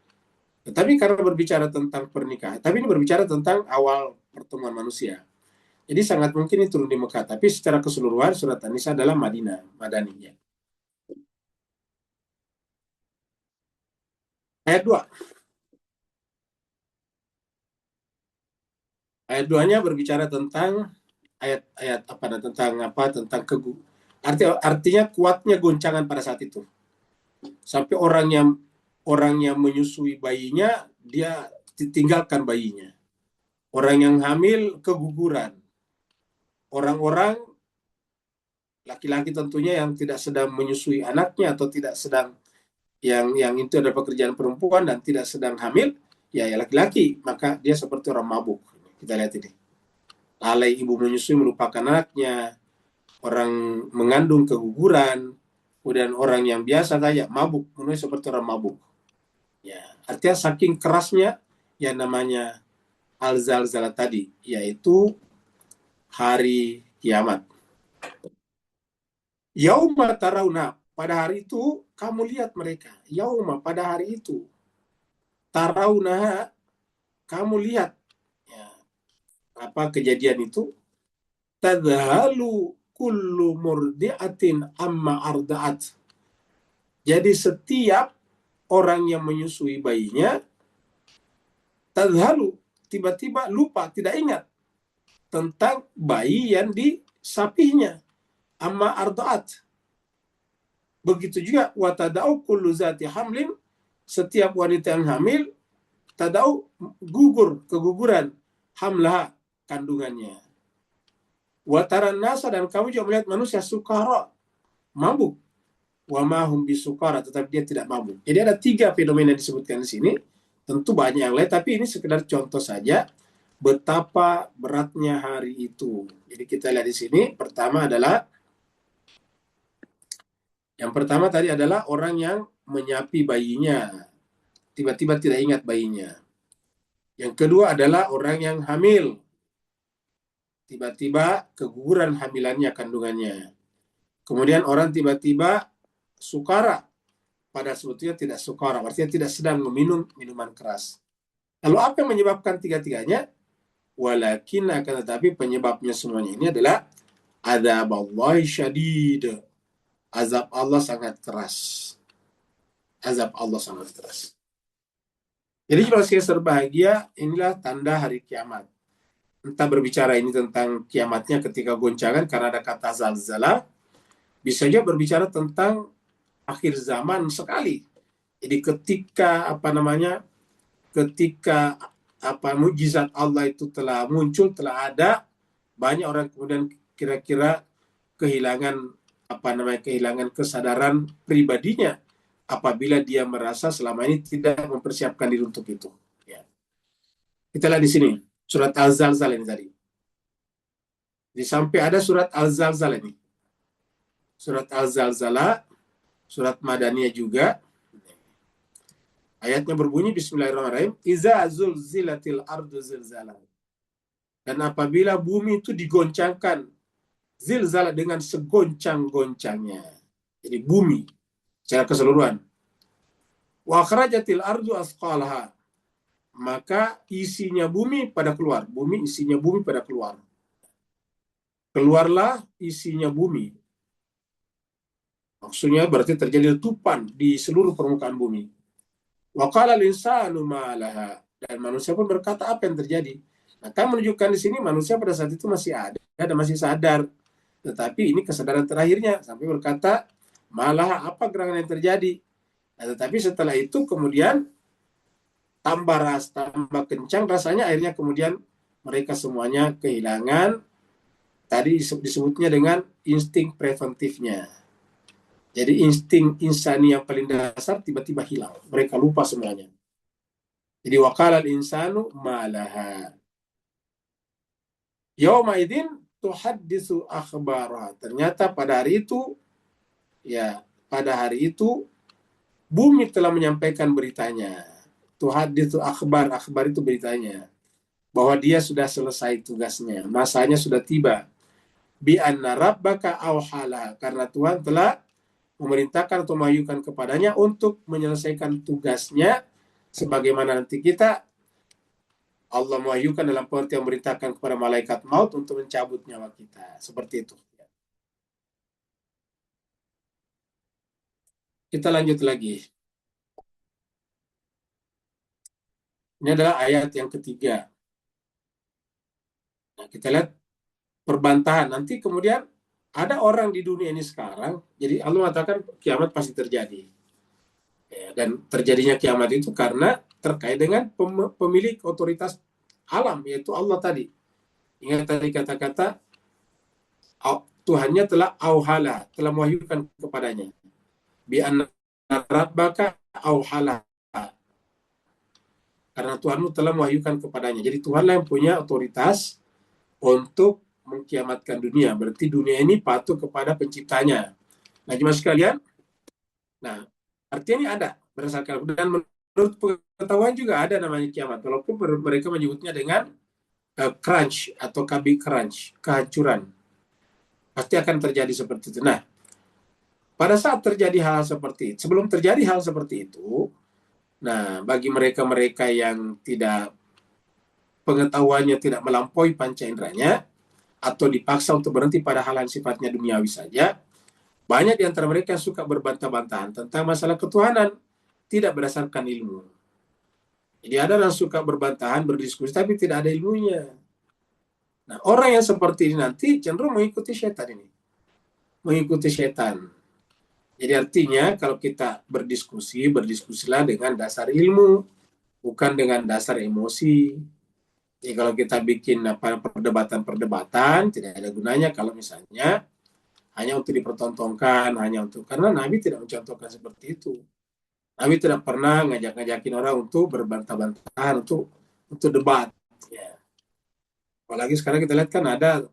Tetapi karena berbicara tentang pernikahan, tapi ini berbicara tentang awal pertemuan manusia. Jadi sangat mungkin ini turun di Mekah, tapi secara keseluruhan surat An-Nisa adalah Madani. Ya. Ayat 2. Ayat 2-nya berbicara tentang tentang artinya kuatnya goncangan pada saat itu. Sampai orang yang menyusui bayinya, dia tinggalkan bayinya. Orang yang hamil keguguran. Orang-orang laki-laki tentunya yang tidak sedang menyusui anaknya atau tidak sedang yang itu adalah pekerjaan perempuan dan tidak sedang hamil, ya laki-laki, maka dia seperti orang mabuk. Kita lihat ini. Lalai ibu menyusui melupakan anaknya, orang mengandung keguguran, kemudian orang yang biasa saja mabuk, menurut seperti orang mabuk. Ya, artinya saking kerasnya yang namanya al-zalzalah tadi, yaitu hari kiamat. Yauma tarawna, pada hari itu kamu lihat mereka. Yauma, pada hari itu. Tarawna, kamu lihat. Ya, apa kejadian itu? Tadhalu kullu murdi'atin amma arda'at. Jadi setiap orang yang menyusui bayinya, tadhalu, tiba-tiba lupa, tidak ingat tentang bayi yang disapihnya. Amma arda'at. Begitu juga watadau kullu zati hamlin, setiap wanita yang hamil tadau keguguran hamlah kandungannya. Wataran nasa, dan kamu juga melihat manusia sukara, mabuk. Wa mahum bisukara, tetapi dia tidak mabuk. Jadi ada 3 fenomena disebutkan di sini. Tentu banyak yang lain, tapi ini sekedar contoh saja betapa beratnya hari itu. Jadi kita lihat di sini, yang pertama tadi adalah orang yang menyapi bayinya, tiba-tiba tidak ingat bayinya. Yang kedua adalah orang yang hamil, tiba-tiba keguguran hamilannya, kandungannya. Kemudian orang tiba-tiba sukara, pada sebetulnya tidak sukara, artinya tidak sedang meminum minuman keras. Lalu apa yang menyebabkan 3-tiganya? Walakin, akan tetapi penyebabnya semuanya ini adalah adzaballahi syadid. Azab Allah sangat keras. Azab Allah sangat keras. Jadi kalau saya berbahagia, inilah tanda hari kiamat. Entah berbicara ini tentang kiamatnya ketika goncangan karena ada kata zalzalah, bisa juga berbicara tentang akhir zaman sekali. Jadi ketika mukjizat Allah itu telah muncul, telah ada, banyak orang kemudian kira-kira kehilangan kesadaran pribadinya apabila dia merasa selama ini tidak mempersiapkan diri untuk itu. Ya. Kita lihat di sini surat Al-Zalzalah ini tadi. Jadi sampai ada surat Al-Zalzalah ini. Surat Al-Zalzalah, surat Madaniyah juga. Ayatnya berbunyi Bismillahirrahmanirrahim. Iza zulzilatil ardu zilzalah. Dan apabila bumi itu digoncangkan, zilzalah dengan segoncang-goncangnya. Jadi bumi secara keseluruhan. Wa akhrajatil ardu asqalaha. Maka isinya bumi pada keluar. Isinya bumi pada keluar. Keluarlah isinya bumi. Maksudnya berarti terjadi letupan di seluruh permukaan bumi. Wa qala al-insanu ma laha. Dan manusia pun berkata, apa yang terjadi? Maka menunjukkan di sini manusia pada saat itu masih ada dan masih sadar. Tetapi ini kesadaran terakhirnya sampai berkata, malah apa gerangan yang terjadi? Nah, tetapi setelah itu kemudian tambah kencang rasanya, akhirnya kemudian mereka semuanya kehilangan tadi disebutnya dengan insting preventifnya. Jadi insting insani yang paling dasar tiba-tiba hilang. Mereka lupa semuanya. Jadi waqala al-insanu malaha. Yauma idzin tuhaddisu akhbaraha. Ternyata pada hari itu bumi telah menyampaikan beritanya. Tuhaddisu akhbar itu beritanya. Bahwa dia sudah selesai tugasnya. Masanya sudah tiba. Bi anna rabbaka awhala. Karena Tuhan telah memerintahkan atau mewahyukan kepadanya untuk menyelesaikan tugasnya. Sebagaimana nanti Allah mewahyukan dalam pengertian memerintahkan kepada malaikat maut untuk mencabut nyawa kita. Seperti itu. Kita lanjut lagi. Ini adalah ayat yang ketiga. Nah, kita lihat perbantahan. Nanti kemudian ada orang di dunia ini sekarang, jadi Allah mengatakan kiamat pasti terjadi. Ya, dan terjadinya kiamat itu karena terkait dengan pemilik otoritas alam, yaitu Allah tadi. Ingat tadi kata-kata Tuhannya telah auhala, telah mewahyukan kepadanya. Bi anna rabbaka auhala. Karena Tuhanmu telah mewahyukan kepadanya. Jadi Tuhanlah yang punya otoritas untuk mengkiamatkan dunia. Berarti dunia ini patuh kepada penciptanya. Nah, jemaah sekalian, nah, artinya ini ada berdasarkan, dan menurut pengetahuan juga ada namanya kiamat. Walaupun mereka menyebutnya dengan crunch atau kabi crunch, kehancuran. Pasti akan terjadi seperti itu. Nah, pada saat terjadi hal seperti itu, sebelum terjadi hal seperti itu, nah, bagi mereka-mereka yang tidak pengetahuannya tidak melampaui panca inderanya atau dipaksa untuk berhenti pada hal yang sifatnya duniawi saja, banyak di antara mereka yang suka berbantah-bantahan tentang masalah ketuhanan, tidak berdasarkan ilmu. Jadi ada yang suka berbantahan, berdiskusi, tapi tidak ada ilmunya. Nah, orang yang seperti ini nanti cenderung mengikuti setan ini. Mengikuti setan. Jadi artinya kalau kita berdiskusilah dengan dasar ilmu, bukan dengan dasar emosi. Jadi kalau kita bikin perdebatan-perdebatan, tidak ada gunanya kalau misalnya hanya untuk dipertontonkan, karena Nabi tidak mencontohkan seperti itu. Nabi tidak pernah ngajak-ngajakin orang untuk berbantah-bantahan, untuk debat. Ya. Apalagi sekarang kita lihat kan ada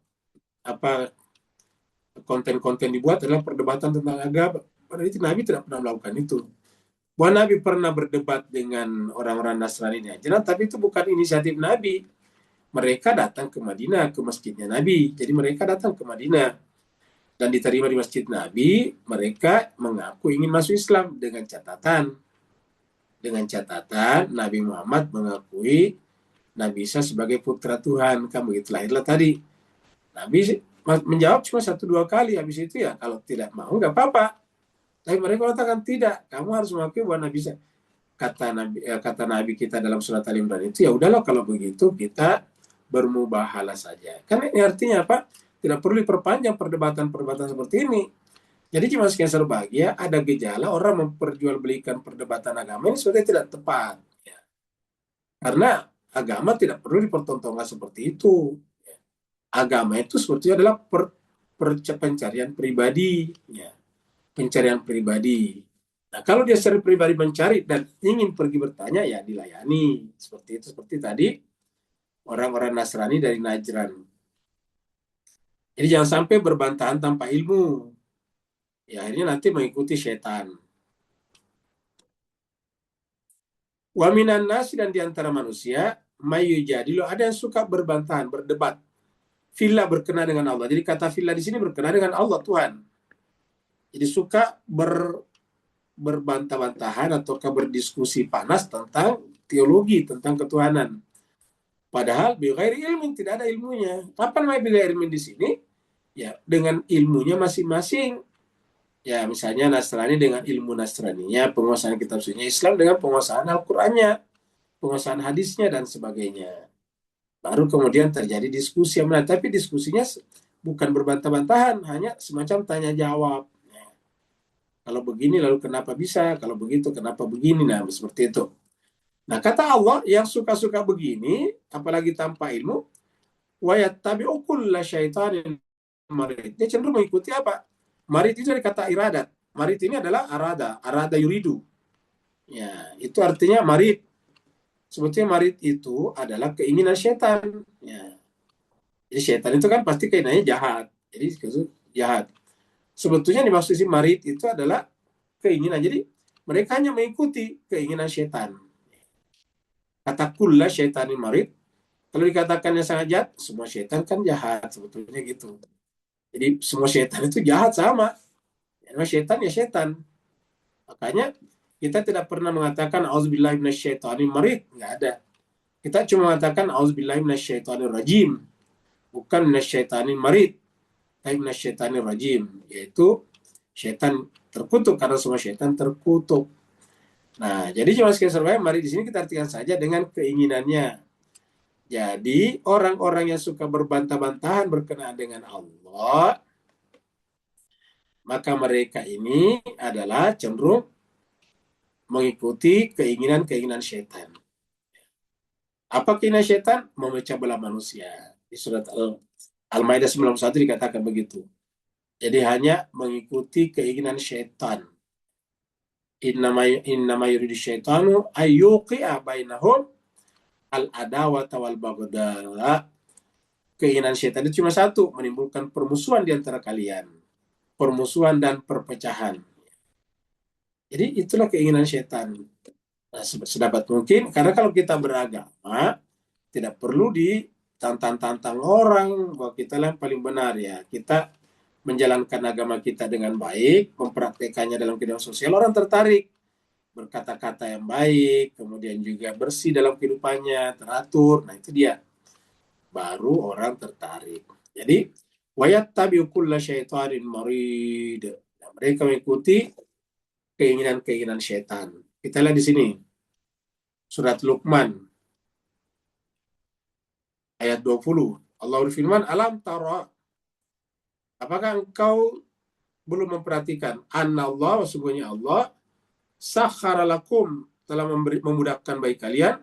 konten-konten dibuat adalah perdebatan tentang agama. Padahal itu Nabi tidak pernah melakukan itu. Bahwa Nabi pernah berdebat dengan orang-orang Nasrani Najran, tapi itu bukan inisiatif Nabi. Mereka datang ke Madinah, ke masjidnya Nabi. Jadi mereka datang ke Madinah dan diterima di masjid Nabi. Mereka mengaku ingin masuk Islam dengan catatan Nabi Muhammad mengakui Nabi Isa sebagai putra Tuhan. Kan begitu lahirlah tadi. Nabi menjawab cuma 1-2 kali. Habis itu ya kalau tidak mau nggak apa-apa. Tapi mereka katakan tidak. Kamu harus mengakui bahwa Nabi Isa. Kata Nabi kita dalam surat Al-Imran itu, ya udahlah kalau begitu kita bermubahalah saja. Kan ini artinya apa? Tidak perlu diperpanjang perdebatan-perdebatan seperti ini. Jadi cuma sekian berbahagia, ada gejala orang memperjualbelikan perdebatan agama ini sebetulnya tidak tepat. Ya. Karena agama tidak perlu dipertontonkan seperti itu. Ya. Agama itu sebetulnya adalah pencarian pribadi. Ya. Pencarian pribadi. Nah, kalau dia secara pribadi mencari dan ingin pergi bertanya, ya dilayani. Seperti itu, seperti tadi orang-orang Nasrani dari Najran. Jadi jangan sampai berbantahan tanpa ilmu. Ya akhirnya nanti mengikuti setan. Wa minan nasi, dan diantara manusia, mayujadilu, ada yang suka berbantahan, berdebat. Fillah, berkenaan dengan Allah. Jadi kata fillah di sini berkenaan dengan Allah Tuhan. Jadi suka berbantah-bantahan ataukah berdiskusi panas tentang teologi, tentang ketuhanan. Padahal bighairi ilmin, tidak ada ilmunya. Apa namanya bighairi ilmin di sini? Ya, dengan ilmunya masing-masing. Ya, misalnya Nasrani dengan ilmu Nasraninya, penguasaan kitab sucinya, Islam dengan penguasaan Al-Qur'annya, penguasaan hadisnya dan sebagainya. Baru kemudian terjadi diskusi yang menarik, tapi diskusinya bukan berbantah-bantahan, hanya semacam tanya jawab. Kalau begini lalu kenapa bisa, kalau begitu kenapa begini, nah seperti itu. Nah, kata Allah, yang suka-suka begini, apalagi tanpa ilmu, wa yattabi'u kulla syaitanin marid. Dia cenderung mengikuti apa? Marid itu dari kata iradat. Marid ini adalah arada yuridu. Ya, itu artinya marid. Sebetulnya marid itu adalah keinginan setan. Ya. Jadi setan itu kan pasti keinginannya jahat. Jadi jahat. Sebetulnya dimaksud si marid itu adalah keinginan. Jadi mereka hanya mengikuti keinginan setan. Kata kulla syaitanin marid, kalau dikatakannya sangat jahat, semua setan kan jahat sebetulnya gitu. Jadi semua setan itu jahat sama. Karena setan ya setan. Makanya kita tidak pernah mengatakan auzubillahi minasyaitonir marid, enggak ada. Kita cuma mengatakan auzubillahi minasyaitonir rajim. Bukan minasyaitonir marid, tapi minasyaitonir rajim, yaitu setan terkutuk, karena semua setan terkutuk. Nah, jadi cuma sekian mari di sini kita artikan saja dengan keinginannya. Jadi orang-orang yang suka berbantah-bantahan berkenaan dengan Allah, maka mereka ini adalah cenderung mengikuti keinginan-keinginan syaitan. Apa keinginan syaitan? Memecah belah manusia. Di surat Al-Maidah 91 dikatakan begitu. Jadi hanya mengikuti keinginan syaitan. Innama yuridu syaitanu ayyuqi'a bainahum al-adawata wal baghdha. Keinginan syaitan itu cuma satu, menimbulkan permusuhan di antara kalian. Permusuhan dan perpecahan. Jadi itulah keinginan syaitan. Nah, sedapat mungkin, karena kalau kita beragama, tidak perlu ditantang-tantang orang bahwa kita yang paling benar ya. Kita menjalankan agama kita dengan baik, mempraktekannya dalam kehidupan sosial, orang tertarik. Berkata-kata yang baik, kemudian juga bersih dalam kehidupannya, teratur. Nah itu dia. Baru orang tertarik. Jadi, wayattabi'u kulla syaitanin marid. Nah, mereka mengikuti keinginan-keinginan syaitan. Kita lihat di sini. Surat Luqman ayat 20. Allah berfirman, "Alam tara, apakah engkau belum memperhatikan annallahu, sesungguhnya Allah sakhara lakum, telah memudahkan bagi kalian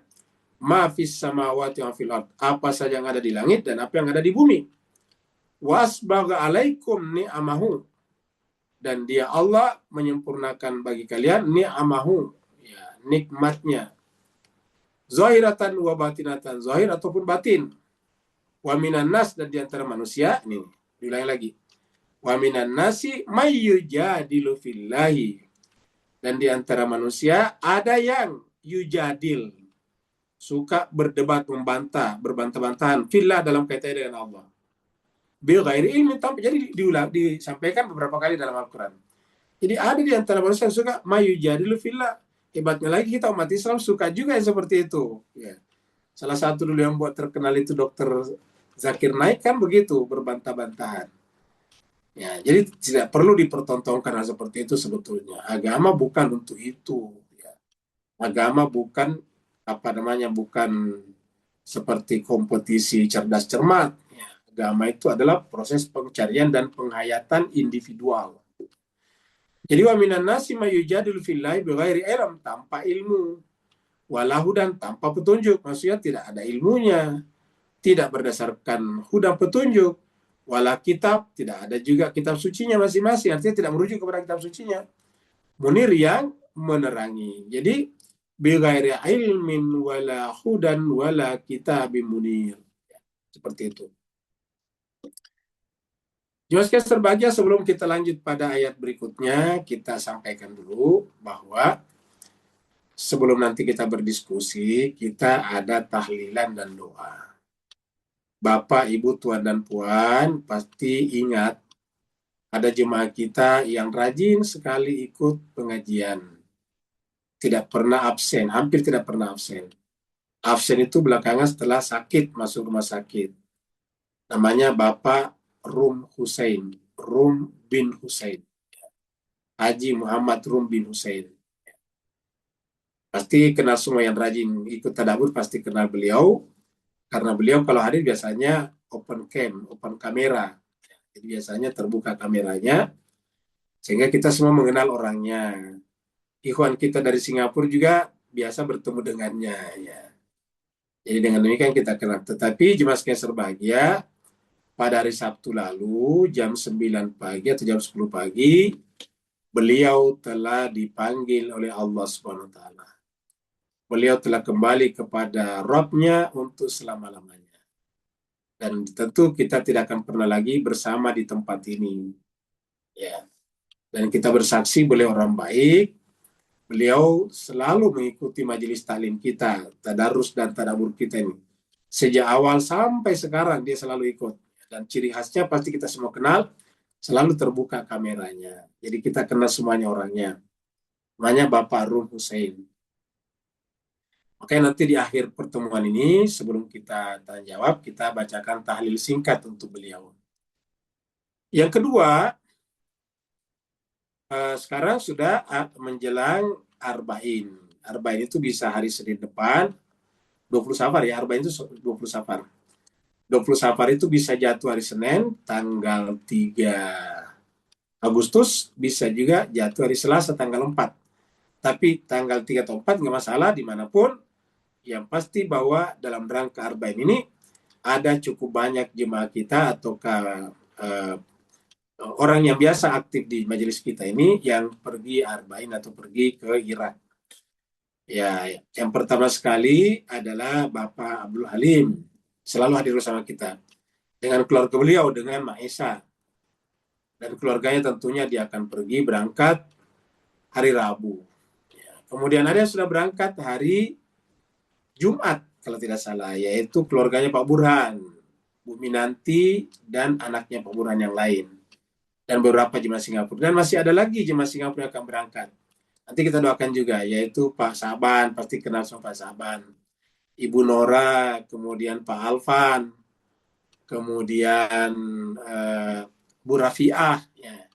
ma fis samawati wa fil ard, apa saja yang ada di langit dan apa yang ada di bumi. Wasbaga alaikum ni'amahu, dan dia Allah menyempurnakan bagi kalian ni'amahu, ya, nikmatnya. Zahiratan wa batinatan, zahir ataupun batin. Wa minan nas, dan di antara manusia, ini diulangi lagi. Wa minan nasi may yujadilu fillahi, dan di antara manusia ada yang yujadil, suka berdebat, membantah, berbantah-bantahan fillah, dalam kaitannya dengan Allah. Bil ghairi ilmi, jadi disampaikan beberapa kali dalam Al-Quran. Jadi ada di antara manusia yang suka mayujadilu fillah. Hebatnya lagi kita umat Islam suka juga yang seperti itu. Ya. Salah satu dulu yang buat terkenal itu Dr. Zakir Naik kan begitu, berbantah-bantahan. Ya, jadi tidak perlu dipertontonkan hal seperti itu sebetulnya. Agama bukan untuk itu. Ya. Agama bukan bukan seperti kompetisi cerdas cermat. Ya. Agama itu adalah proses pencarian dan penghayatan individual. Jadi wa minan nasi mayujadilu fillahi bighairi ilm, tanpa ilmu, walahu, dan tanpa petunjuk, maksudnya tidak ada ilmunya, tidak berdasarkan hudan petunjuk, wala kitab, tidak ada juga kitab sucinya masing-masing, artinya tidak merujuk kepada kitab sucinya, munir, yang menerangi. Jadi bighairi ilmin wala hudan wala kitabim munir, seperti itu. Jelaskan terbahagia, sebelum kita lanjut pada ayat berikutnya, kita sampaikan dulu bahwa sebelum nanti kita berdiskusi, kita ada tahlilan dan doa. Bapak, Ibu, Tuan, dan Puan pasti ingat ada jemaah kita yang rajin sekali ikut pengajian. Tidak pernah absen, hampir tidak pernah absen. Absen itu belakangan setelah sakit, masuk rumah sakit. Namanya Bapak Rum bin Husain. Haji Muhammad Rum bin Husain. Pasti kenal semua yang rajin ikut tadabbur, pasti kenal beliau. Karena beliau kalau hadir biasanya open kamera. Jadi biasanya terbuka kameranya, sehingga kita semua mengenal orangnya. Ikhwan kita dari Singapura juga biasa bertemu dengannya. Ya. Jadi dengan demikian kita kenal. Tetapi jemaah sekalian berbahagia, pada hari Sabtu lalu, jam 9 pagi atau jam 10 pagi, beliau telah dipanggil oleh Allah SWT. Beliau telah kembali kepada Rabb-nya untuk selama-lamanya. Dan tentu kita tidak akan pernah lagi bersama di tempat ini. Ya. Dan kita bersaksi beliau orang baik. Beliau selalu mengikuti majelis taklim kita, tadarus dan tadabbur kita ini. Sejak awal sampai sekarang dia selalu ikut. Dan ciri khasnya pasti kita semua kenal, selalu terbuka kameranya. Jadi kita kenal semuanya orangnya. Namanya Bapak Rum Husain. Makanya nanti di akhir pertemuan ini, sebelum kita tanya jawab, kita bacakan tahlil singkat untuk beliau. Yang kedua, sekarang sudah menjelang Arba'in. Arba'in itu bisa hari Senin depan, 20 Safar ya, Arba'in itu 20 Safar. 20 Safar itu bisa jatuh hari Senin, tanggal 3 Agustus, bisa juga jatuh hari Selasa, tanggal 4. Tapi tanggal 3 atau 4 nggak masalah dimanapun. Yang pasti bahwa dalam rangka Arba'in ini ada cukup banyak jemaah kita ataukah orang yang biasa aktif di majelis kita ini yang pergi Arba'in atau pergi ke Irak. Ya, yang pertama sekali adalah Bapak Abdul Halim, selalu hadir bersama kita dengan keluarga beliau, dengan Mak Esa, dan keluarganya tentunya dia akan pergi berangkat hari Rabu. Ya. Kemudian ada yang sudah berangkat hari Jumat kalau tidak salah, yaitu keluarganya Pak Burhan, Bu Minanti, dan anaknya Pak Burhan yang lain, dan beberapa jemaah Singapura. Dan masih ada lagi jemaah Singapura yang akan berangkat. Nanti kita doakan juga, yaitu Pak Saban, pasti kenal sama Pak Saban, Ibu Nora, kemudian Pak Alfan, kemudian Bu Rafiah, ya.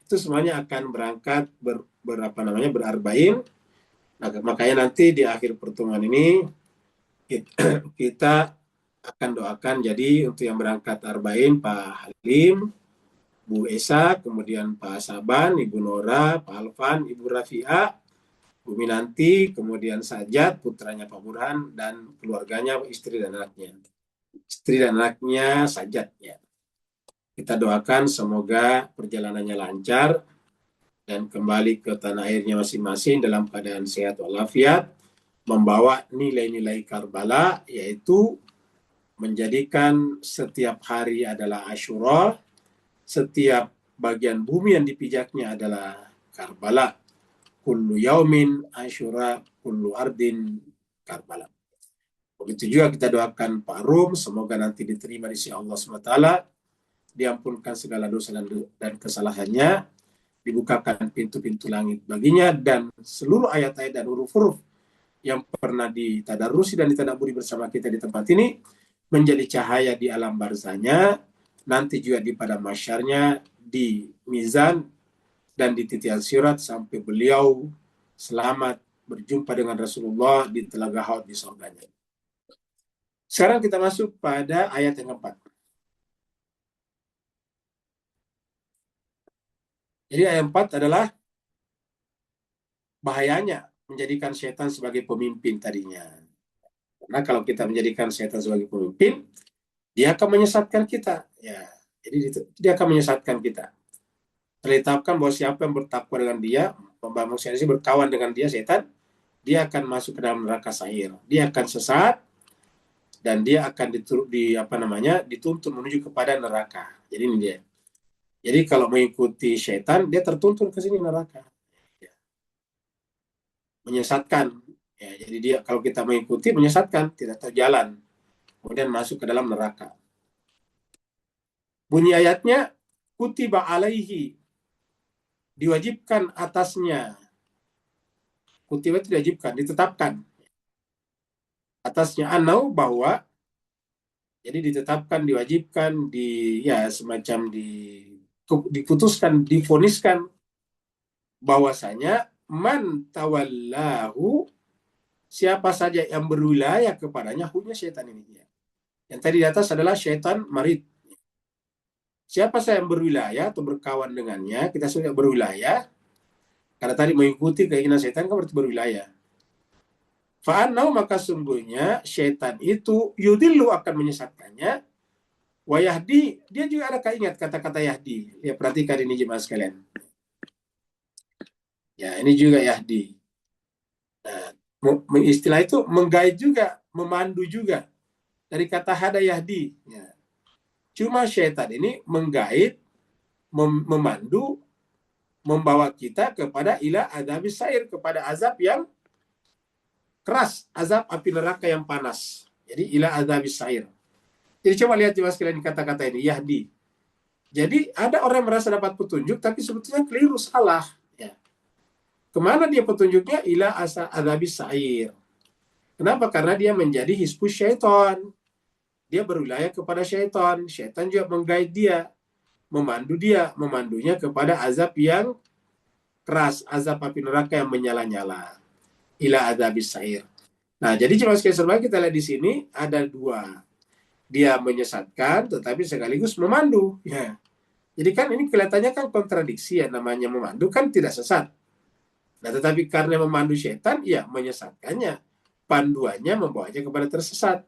Itu semuanya akan berangkat berarba'in. Nah, makanya nanti di akhir pertemuan ini kita akan doakan jadi untuk yang berangkat arba'in Pak Halim, Bu Esa, kemudian Pak Saban, Ibu Nora, Pak Alfan, Ibu Rafi'a, Bu Minanti, kemudian Sajat, putranya Pak Burhan, dan keluarganya, istri dan anaknya. Istri dan anaknya Sajat, ya. Kita doakan semoga perjalanannya lancar dan kembali ke tanah airnya masing-masing dalam keadaan sehat walafiat, membawa nilai-nilai Karbala, yaitu menjadikan setiap hari adalah Asyura, setiap bagian bumi yang dipijaknya adalah Karbala. Kullu yaumin Asyura, kullu ardin Karbala. Begitu juga kita doakan Pak Rum, semoga nanti diterima di sisi Allah SWT, diampunkan segala dosa dan kesalahannya, dibukakan pintu-pintu langit baginya, dan seluruh ayat-ayat dan huruf-huruf yang pernah ditadarusi dan ditadaburi bersama kita di tempat ini menjadi cahaya di alam barzahnya, nanti juga di padang mahsyarnya, di mizan, dan di titian sirat sampai beliau selamat berjumpa dengan Rasulullah di telaga Haud di surganya. Sekarang kita masuk pada ayat yang keempat. Jadi ayat 4 adalah bahayanya menjadikan setan sebagai pemimpin tadinya. Karena kalau kita menjadikan setan sebagai pemimpin, dia akan menyesatkan kita. Ya, jadi dia akan menyesatkan kita. Terletakkan bahwa siapa yang bertakwa dengan dia, manusia ini berkawan dengan dia, setan, dia akan masuk ke dalam neraka sa'ir. Dia akan sesat dan dia akan dituntun menuju kepada neraka. Jadi ini dia. Jadi kalau mengikuti setan, dia tertuntun ke sini neraka. Ya. Menyesatkan. Ya, jadi dia kalau kita mengikuti menyesatkan, tidak tahu jalan. Kemudian masuk ke dalam neraka. Bunyi ayatnya, kutiba alaihi, diwajibkan atasnya. Kutiba itu diwajibkan, ditetapkan. Atasnya anau bahwa, jadi ditetapkan, diwajibkan, semacam diputuskan, difoniskan bahwasanya man tawallahu, siapa saja yang berwilayah kepadanya, hunya syaitan ini. Yang tadi di atas adalah syaitan marid. Siapa saja yang berwilayah atau berkawan dengannya, kita sudah berwilayah, karena tadi mengikuti keinginan syaitan kan berarti berwilayah. Fa'annau, maka sungguhnya syaitan itu yudillu, akan menyesatkannya, wa yahdi, dia juga ada ingat kata-kata yahdi. Ya, perhatikan ini jemaah sekalian. Ya, ini juga yahdi. Nah, istilah itu menggait juga, memandu juga. Dari kata hada yahdi. Ya. Cuma syaitan ini menggait, memandu, membawa kita kepada ila adzabis sair, kepada azab yang keras, azab api neraka yang panas. Jadi ila adzabis sair. Jadi coba lihat juga sekalian kata-kata ini, yahdi. Jadi ada orang yang merasa dapat petunjuk, tapi sebetulnya keliru, salah. Ya. Kemana dia petunjuknya? Ila adzabis sair. Kenapa? Karena dia menjadi hizbus syaitan. Dia berwilayah kepada syaitan. Syaitan juga menggait dia, memandunya kepada azab yang keras, azab api neraka yang menyala-nyala. Ila adzabis sair. Nah, jadi cuma sekali kita lihat di sini ada dua. Dia menyesatkan, tetapi sekaligus memandu. Ya. Jadi kan ini kelihatannya kan kontradiksi ya, namanya memandu kan tidak sesat. Nah, tetapi karena memandu setan, ya menyesatkannya. Panduannya membawanya kepada tersesat.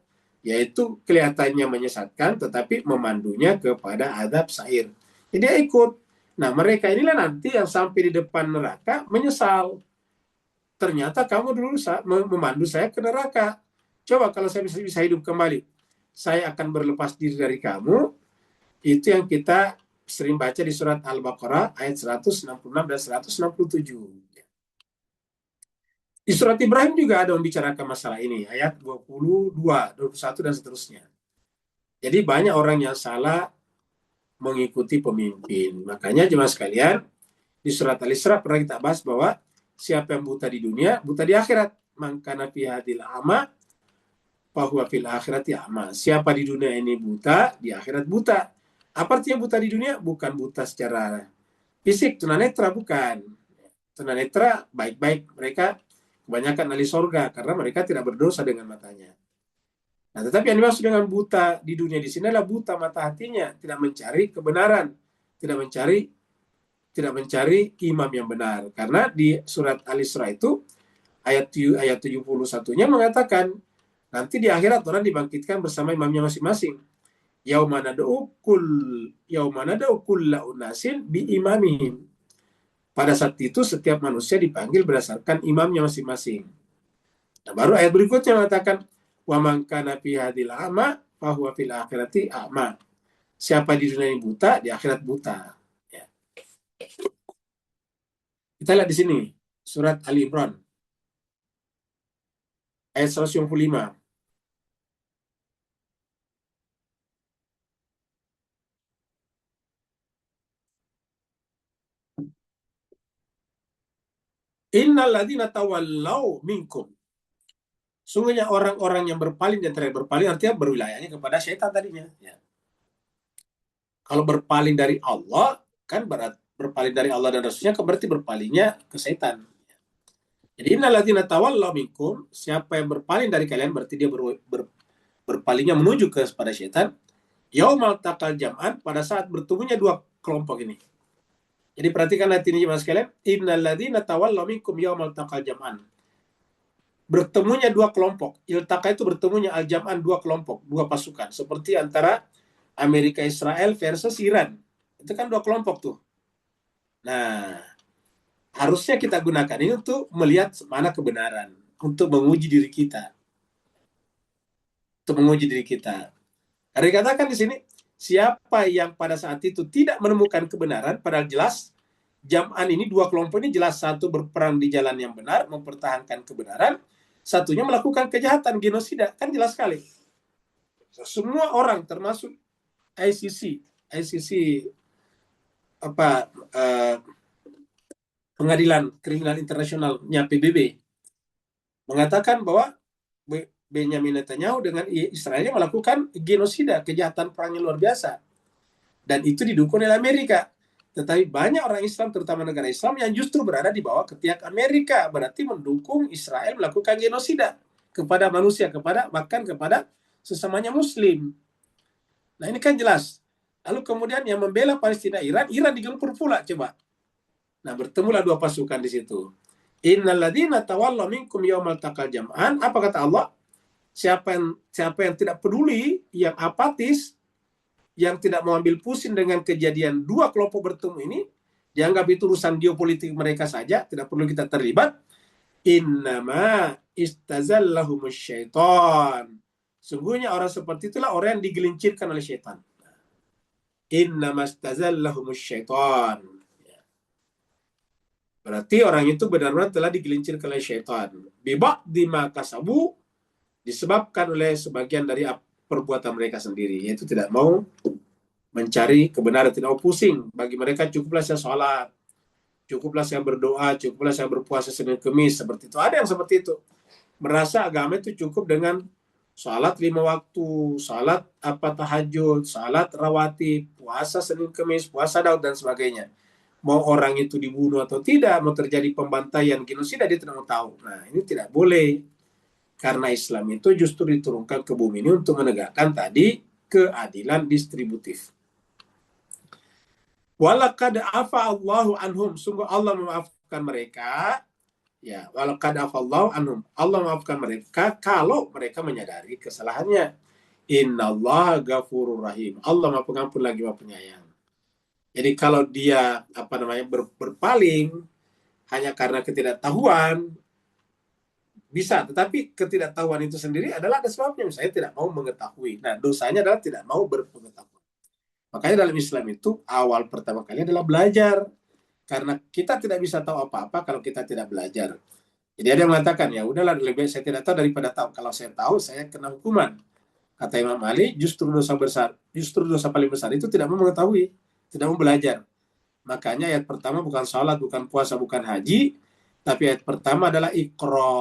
Yaitu kelihatannya menyesatkan, tetapi memandunya kepada azab sa'ir. Jadi dia ikut. Nah, mereka inilah nanti yang sampai di depan neraka menyesal. Ternyata kamu dulu memandu saya ke neraka. Coba kalau saya bisa hidup kembali, saya akan berlepas diri dari kamu. Itu yang kita sering baca di surat Al-Baqarah ayat 166 dan 167. Di surat Ibrahim juga ada membicarakan masalah ini, ayat 22, 21 dan seterusnya. Jadi banyak orang yang salah mengikuti pemimpin. Makanya jemaah sekalian, di surat Al-Isra pernah kita bahas bahwa siapa yang buta di dunia, buta di akhirat. Mangkana fi hadil ama, fahuwa fil akhirati ama. Siapa di dunia ini buta, di akhirat buta. Apa artinya buta di dunia? Bukan buta secara fisik, tunanetra, bukan. Tunanetra baik-baik, mereka kebanyakan ahli sorga karena mereka tidak berdosa dengan matanya. Nah, tetapi yang dimaksud dengan buta di dunia di sini adalah buta mata hatinya, tidak mencari kebenaran, tidak mencari imam yang benar. Karena di surat Al-Isra itu ayat 71-nya mengatakan nanti di akhirat orang dibangkitkan bersama imamnya masing-masing. Yauma nad'u kulla unasin bi imamihim. Pada saat itu setiap manusia dipanggil berdasarkan imamnya masing-masing. Nah, baru ayat berikutnya mengatakan wa man kana fi hadil a'ma fa huwa fil akhirati a'ma. Siapa di dunia ini buta, di akhirat buta. Ya. Kita lihat di sini surat Ali Imran ayat 155. Innal ladzina tawallaw minkum. Sungguhnya orang-orang yang berpaling dan tidak berpaling artinya berwilayahnya kepada syaitan tadinya. Ya. Kalau berpaling dari Allah, kan berpaling dari Allah dan Rasulnya berarti berpalingnya ke syaitan. Jadi innal ladzina tawallaw minkum, siapa yang berpaling dari kalian berarti dia berpalingnya menuju kepada syaitan. Yaumal taqal jam'an, pada saat bertemunya dua kelompok ini. Jadi perhatikan ayat ini jemaah sekalian, innal ladzina tawallaw minkum yaumal taqal jam'an. Bertemunya dua kelompok. Iltaqa itu bertemunya al-jam'an, dua kelompok, dua pasukan. Seperti antara Amerika Israel versus Iran. Itu kan dua kelompok tuh. Nah, harusnya kita gunakan ini untuk melihat mana kebenaran, untuk menguji diri kita. Karena dikatakan di sini, siapa yang pada saat itu tidak menemukan kebenaran, padahal jelas jam'an ini, dua kelompok ini jelas satu berperang di jalan yang benar, mempertahankan kebenaran, satunya melakukan kejahatan, genosida, kan jelas sekali. Semua orang termasuk ICC pengadilan kriminal internasionalnya PBB mengatakan bahwa Benyamin Netanyahu dengan Israel melakukan genosida, kejahatan perang yang luar biasa, dan itu didukung oleh Amerika. Tetapi banyak orang Islam, terutama negara Islam, yang justru berada di bawah ketiak Amerika, berarti mendukung Israel melakukan genosida kepada manusia, bahkan kepada sesamanya Muslim. Nah, ini kan jelas. Lalu kemudian yang membela Palestina Iran digempur pula, coba. Nah, bertemulah dua pasukan di situ. Innal ladzina tawallaw minkum yaumal taqal jam'an, apa kata Allah? Siapa yang tidak peduli, yang apatis, yang tidak mau ambil pusing dengan kejadian dua kelompok bertemu ini, dianggap itu urusan geopolitik mereka saja, tidak perlu kita terlibat. Innama istazallahumus syaitan. Sungguhnya orang seperti itulah orang yang digelincirkan oleh syaitan. Innama istazallahumus syaitan. Berarti orang itu benar-benar telah digelincirkan oleh syaitan. Biba'di ma kasabu, disebabkan oleh sebagian dari perbuatan mereka sendiri, yaitu tidak mau mencari kebenaran, tidak mau pusing. Bagi mereka cukuplah saya sholat, cukuplah saya berdoa, cukuplah saya berpuasa Senin Kemis, seperti itu. Ada yang seperti itu, merasa agama itu cukup dengan sholat 5 waktu, sholat tahajud, sholat rawatib, puasa Senin Kemis, puasa Daud dan sebagainya. Mau orang itu dibunuh atau tidak, mau terjadi pembantaian, genosida, dia tidak mau tahu. Nah, ini tidak boleh. Karena Islam itu justru diturunkan ke bumi ini untuk menegakkan tadi keadilan distributif. Walaqad afa Allahu anhum, sungguh Allah memaafkan mereka. Ya, walau qad afallahu anhum. Allah maafkan mereka kalau mereka menyadari kesalahannya. Innallaha ghafurur rahim. Allah Maha Pengampun lagi Maha Penyayang. Jadi kalau dia berpaling hanya karena ketidaktahuan, bisa, tetapi ketidaktahuan itu sendiri adalah ada sebabnya. Saya tidak mau mengetahui. Nah, dosanya adalah tidak mau berpengetahuan. Makanya dalam Islam itu awal pertama kali adalah belajar. Karena kita tidak bisa tahu apa-apa kalau kita tidak belajar. Jadi ada yang mengatakan, ya udahlah lebih baik saya tidak tahu daripada tahu. Kalau saya tahu, saya kena hukuman. Kata Imam Ali, justru dosa paling besar itu tidak mau mengetahui, tidak mau belajar. Makanya ayat pertama bukan salat, bukan puasa, bukan haji, tapi ayat pertama adalah Iqra.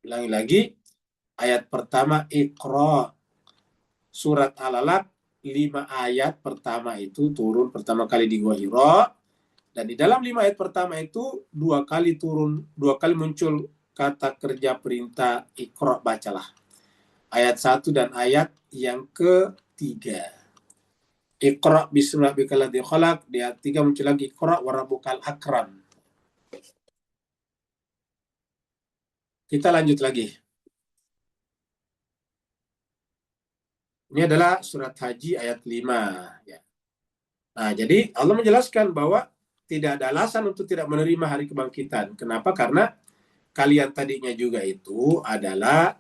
Ulangi lagi, ayat pertama Iqra. Surat Al-Alaq 5 ayat pertama itu turun pertama kali di Gua Hira, dan di dalam 5 ayat pertama itu 2 kali muncul kata kerja perintah Iqra, bacalah. Ayat 1 dan ayat yang ketiga. Iqra bismi rabbikal ladzi khalaq, di ayat 3 muncul lagi Iqra wa rabbukal akram. Kita lanjut lagi. Ini adalah surat Haji ayat 5 ya. Nah, jadi Allah menjelaskan bahwa tidak ada alasan untuk tidak menerima hari kebangkitan. Kenapa? Karena kalian tadinya juga itu adalah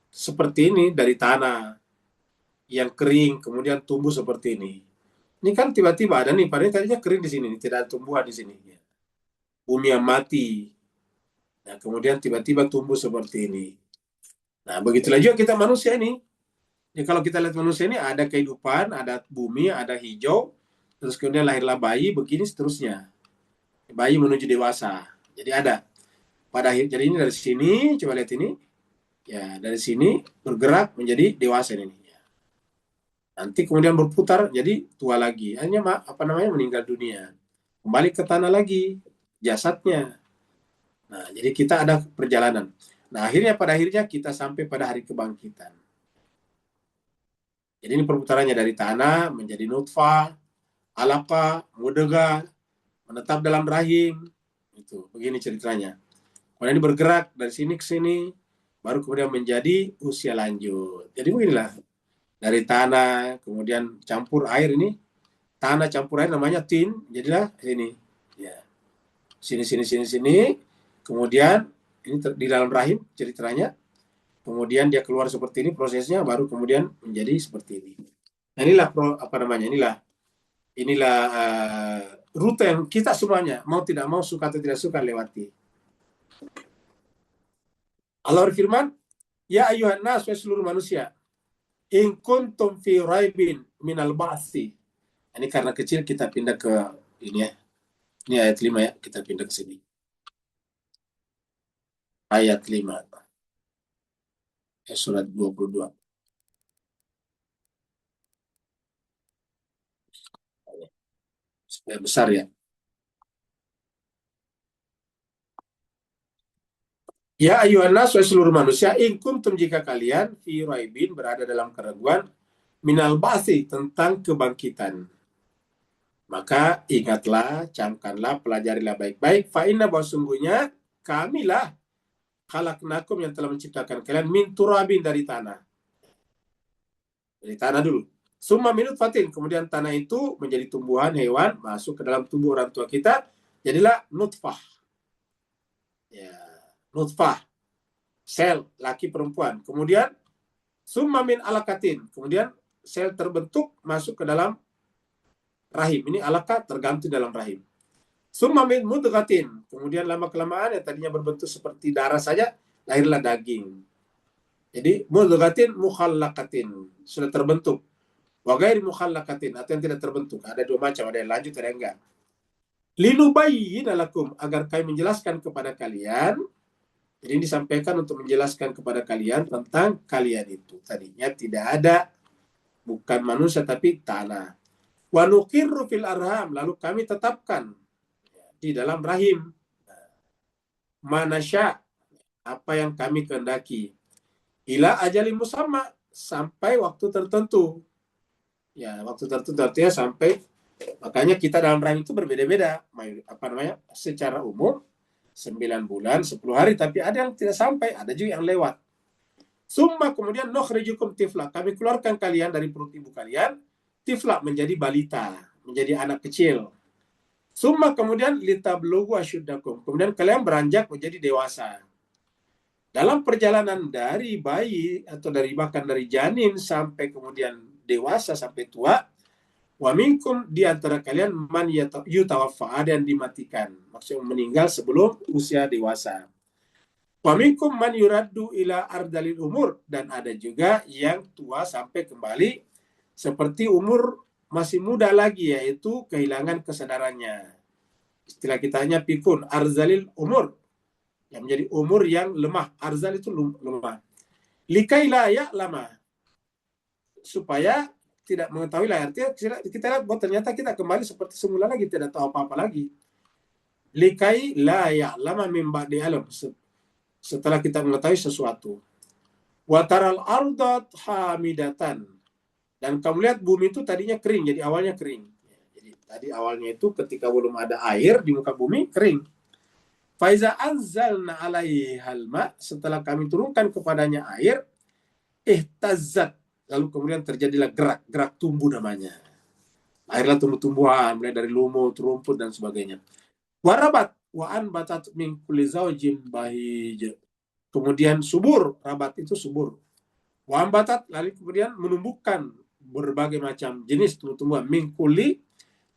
seperti ini, dari tanah yang kering kemudian tumbuh seperti ini. Ini kan tiba-tiba ada nih, padahal tadinya kering di sini, tidak ada tumbuhan di sini. Bumi yang mati. Nah, kemudian tiba-tiba tumbuh seperti ini. Nah, begitulah juga kita manusia ini. Ya, kalau kita lihat manusia ini ada kehidupan, ada bumi, ada hijau, terus kemudian lahirlah bayi, begini seterusnya. Bayi menuju dewasa. Jadi ada. Jadi ini dari sini, coba lihat ini. Ya, dari sini bergerak menjadi dewasa ini. Nanti kemudian berputar jadi tua lagi. Hanya meninggal dunia. Kembali ke tanah lagi jasadnya. Nah, jadi kita ada perjalanan. Nah, pada akhirnya kita sampai pada hari kebangkitan. Jadi ini perputarannya dari tanah menjadi nutfah, alaqah, mudghah, menetap dalam rahim. Itu, begini ceritanya. Kemudian ini bergerak dari sini ke sini, baru kemudian menjadi usia lanjut. Jadi beginilah. Dari tanah, kemudian campur air ini, tanah campur air namanya tin, jadilah ini. Ya. Sini. Kemudian ini di dalam rahim ceritanya. Kemudian dia keluar seperti ini prosesnya, baru kemudian menjadi seperti ini. Nah, inilah rute yang kita semuanya mau tidak mau, suka atau tidak suka, lewati. Allah berfirman, ya ayuhan nas, wahai seluruh manusia, in kuntum fi raibin minal ba'tsi. Ini karena kecil kita pindah ke ini ya. Ini ayat 5 ya, kita pindah ke sini. Ayat 5. Surat 22. Supaya besar ya. Ya ayuhan nas, wahai seluruh manusia, in kuntum, jika kalian fi raibin, berada dalam keraguan, minal ba'tsi, tentang kebangkitan. Maka ingatlah, camkanlah, pelajarilah baik-baik, fa inna, bahwa sungguhnya kamilah khalaqnakum, yang telah menciptakan kalian, min turabin, dari tanah. Dari tanah dulu. Summa min nutfatin, kemudian tanah itu menjadi tumbuhan, hewan, masuk ke dalam tubuh orang tua kita, jadilah nutfah. Ya, nutfah, sel laki perempuan. Kemudian summa min alaqatin, kemudian sel terbentuk masuk ke dalam rahim. Ini alaqah, tergantung dalam rahim. Summa min mudghatin, kemudian lama-kelamaan yang tadinya berbentuk seperti darah saja, lahirlah daging. Jadi mudghatin mukhallaqatin, sudah terbentuk. Wa ghairi mukhallaqatin, atau yang tidak terbentuk. Ada dua macam, ada yang lanjut, ada yang enggak. Linubayyina lakum, agar kami menjelaskan kepada kalian. Jadi ini disampaikan untuk menjelaskan kepada kalian tentang kalian itu. Tadinya tidak ada, bukan manusia tapi tanah. Wa nuqirru fil arham, lalu kami tetapkan di dalam rahim. Manasya, apa yang kami kehendaki. Ila ajalin musamma, sampai waktu tertentu. Ya, waktu tertentu artinya sampai Makanya kita dalam rahim itu berbeda-beda. Secara umum 9 bulan 10 hari, tapi ada yang tidak sampai, ada juga yang lewat. Summa kemudian nukhrijukum tifla, kami keluarkan kalian dari perut ibu kalian, tifla menjadi balita, menjadi anak kecil. Summa kemudian litablugu asyuddakum, kemudian kalian beranjak menjadi dewasa. Dalam perjalanan dari bayi atau bahkan dari janin sampai kemudian dewasa sampai tua, wa minkum di antara kalian man yutawaffa, ada yang dimatikan, maksudnya meninggal sebelum usia dewasa. Wa minkum man yuraddu ila ardalil umur, dan ada juga yang tua sampai kembali seperti umur masih muda lagi, yaitu kehilangan kesadarannya. Istilah kitanya pikun, arzalil umur, yang menjadi umur yang lemah. Arzal itu lemah. Likai la ya'lama, supaya tidak mengetahui lah. Artinya kita lihat bahwa ternyata kita kembali seperti semula lagi, tidak tahu apa-apa lagi. Likai la ya'lama min ba'di alam, setelah kita mengetahui sesuatu. Wa taral ardat hamidatan, dan kamu lihat bumi itu tadinya kering, jadi awalnya kering. Jadi tadi awalnya itu ketika belum ada air di muka bumi, kering. Faiza anzalna alaihal ma, setelah kami turunkan kepadanya air, ihtazat, lalu kemudian terjadilah gerak tumbuh namanya. Airlah tumbuh-tumbuhan, mulai dari lumut, rumput dan sebagainya. Warabat wa anbatat min kulli zawjin bahij. Kemudian subur, rabat itu subur. Wa anbatat, lalu kemudian menumbuhkan berbagai macam jenis tumbuh-tumbuhan, min kulli,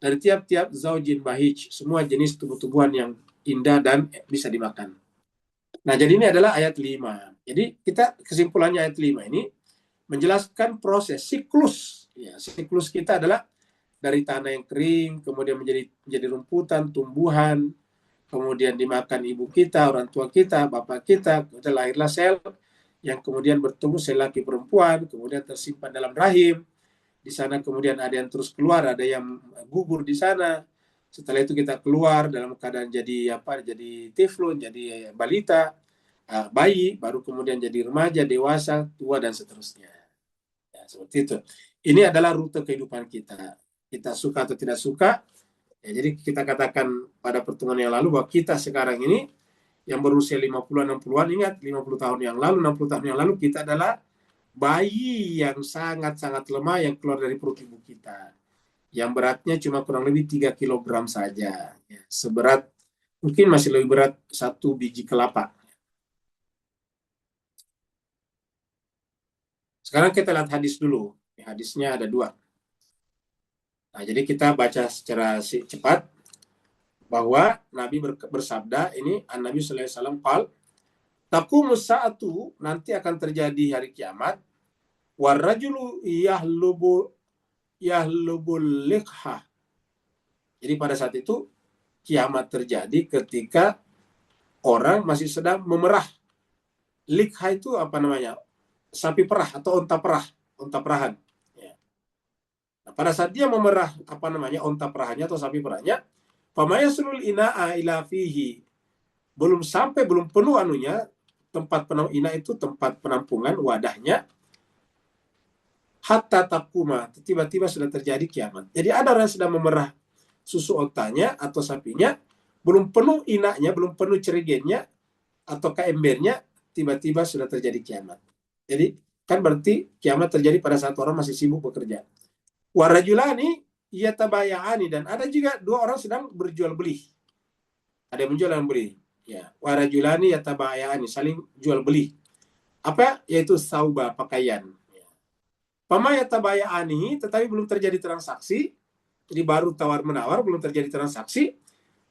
dari tiap-tiap zawjin bahij, semua jenis tumbuh-tumbuhan yang indah dan bisa dimakan. Nah, jadi ini adalah ayat 5. Jadi kita kesimpulannya ayat 5 ini menjelaskan proses siklus. Ya, siklus kita adalah dari tanah yang kering, kemudian menjadi rumputan, tumbuhan, kemudian dimakan ibu kita, orang tua kita, bapak kita, kemudian lahirlah sel yang kemudian bertumbuh sel laki perempuan, kemudian tersimpan dalam rahim. Di sana kemudian ada yang terus keluar, ada yang gugur di sana. Setelah itu kita keluar dalam keadaan jadi tiflun, jadi balita, bayi, baru kemudian jadi remaja, dewasa, tua, dan seterusnya. Ya, seperti itu. Ini adalah rute kehidupan kita. Kita suka atau tidak suka. Ya, jadi kita katakan pada pertemuan yang lalu bahwa kita sekarang ini yang berusia 50-an, 60-an, ingat 50 tahun yang lalu, 60 tahun yang lalu kita adalah bayi yang sangat-sangat lemah yang keluar dari perut ibu kita, yang beratnya cuma kurang lebih 3 kg saja. Ya, seberat, mungkin masih lebih berat 1 biji kelapa. Sekarang kita lihat hadis dulu. Hadisnya ada 2. Nah, jadi kita baca secara cepat bahwa Nabi bersabda, ini An-Nabi sallallahu alaihi wasallam qal, taqumus sa'atu, nanti akan terjadi hari kiamat, warrajulu yahlubul liqha. Jadi pada saat itu kiamat terjadi ketika orang masih sedang memerah. Liqha itu apa namanya? Sapi perah atau onta perahan. Ya. Nah, pada saat dia memerah onta perahannya atau sapi perahnya, famayasulul ina'a ila fihi, belum penuh anunya, tempat ina itu tempat penampungan, wadahnya, hatta takuma, tiba-tiba sudah terjadi kiamat. Jadi ada orang sedang memerah susu ontanya atau sapinya, belum penuh inaknya, belum penuh cerigennya atau embernya, tiba-tiba sudah terjadi kiamat. Jadi kan berarti kiamat terjadi pada saat orang masih sibuk bekerja. Warajulani yatabaya'ani, dan ada juga 2 orang sedang berjual beli. Ada yang menjual dan beli. Ya, warajulani yatabaya'ani, saling jual beli. Apa? Yaitu sauba, pakaian. Pama yatabaya'ani, tetapi belum terjadi transaksi. Jadi baru tawar-menawar, belum terjadi transaksi.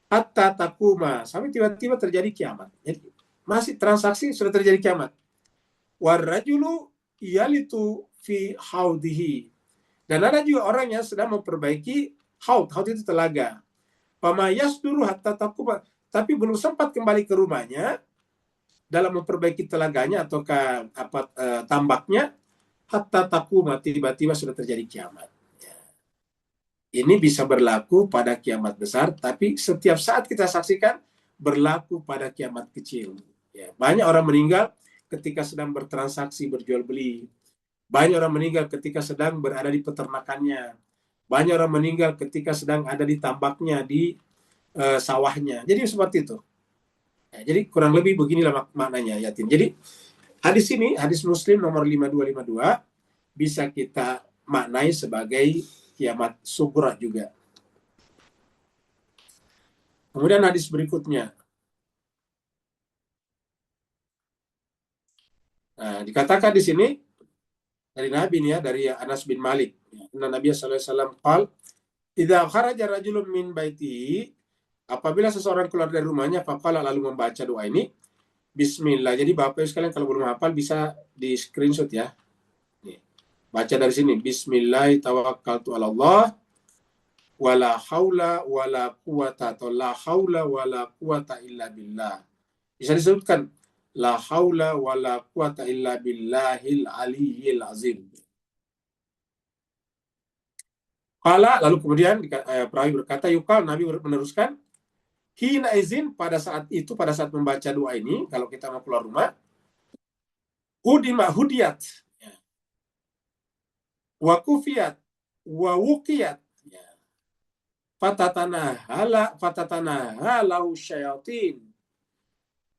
Hatta takuma, sampai tiba-tiba terjadi kiamat. Jadi masih transaksi, sudah terjadi kiamat. Warrajulu yalitu fi haudihi, dan ada juga orang yang sedang memperbaiki haud itu telaga. Pama yasduru hatta takuma, tapi belum sempat kembali ke rumahnya dalam memperbaiki telaganya atau tambaknya, hatta takuma, tiba-tiba sudah terjadi kiamat. Ini bisa berlaku pada kiamat besar, tapi setiap saat kita saksikan berlaku pada kiamat kecil. Ya, banyak orang meninggal ketika sedang bertransaksi, berjual beli. Banyak orang meninggal ketika sedang berada di peternakannya. Banyak orang meninggal ketika sedang ada di tambaknya, di sawahnya. Jadi seperti itu. Ya, jadi kurang lebih beginilah maknanya yatim. Jadi hadis ini, hadis Muslim nomor 5252, bisa kita maknai sebagai kiamat sughra juga. Kemudian hadis berikutnya. Nah, dikatakan di sini dari Nabi nih ya, dari Anas bin Malik. Nabi sallallahu alaihi wasallam qal, "Idza kharaja rajulun min baitihi", apabila seseorang keluar dari rumahnya, faqala, lalu membaca doa ini, Bismillah. Jadi Bapak Ibu sekalian kalau belum hafal bisa di screenshot ya. Nih. Baca dari sini, Bismillah tawakkaltu 'ala Allah wala haula wala quwata, atau la haula wala quwata illa billah. Bisa disebutkan la haula wala quwata illa billahil aliyyil azim. Qala, lalu kemudian perawi berkata, yukal, Nabi meneruskan, hina izin, pada saat itu, pada saat membaca doa ini, kalau kita mau keluar rumah, hudiyat, wa kufiyat, wa wukiyat, fatatanahalau syayatin.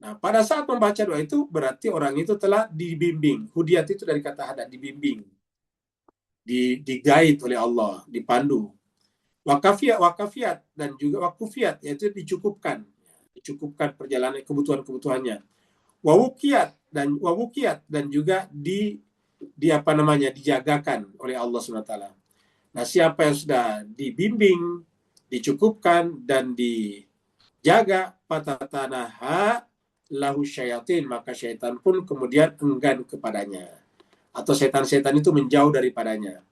Nah, pada saat membaca doa itu, berarti orang itu telah dibimbing. Hudiyat itu dari kata hada, dibimbing. Diguide oleh Allah, dipandu. Wakafiat dan juga wakufiat, yaitu dicukupkan perjalanan kebutuhannya. Wawukiat dan juga dijagakan oleh Allah SWT. Nah, siapa yang sudah dibimbing, dicukupkan dan dijaga, patatanaha lahu syayatin, maka syaitan pun kemudian enggan kepadanya, atau setan-setan itu menjauh daripadanya.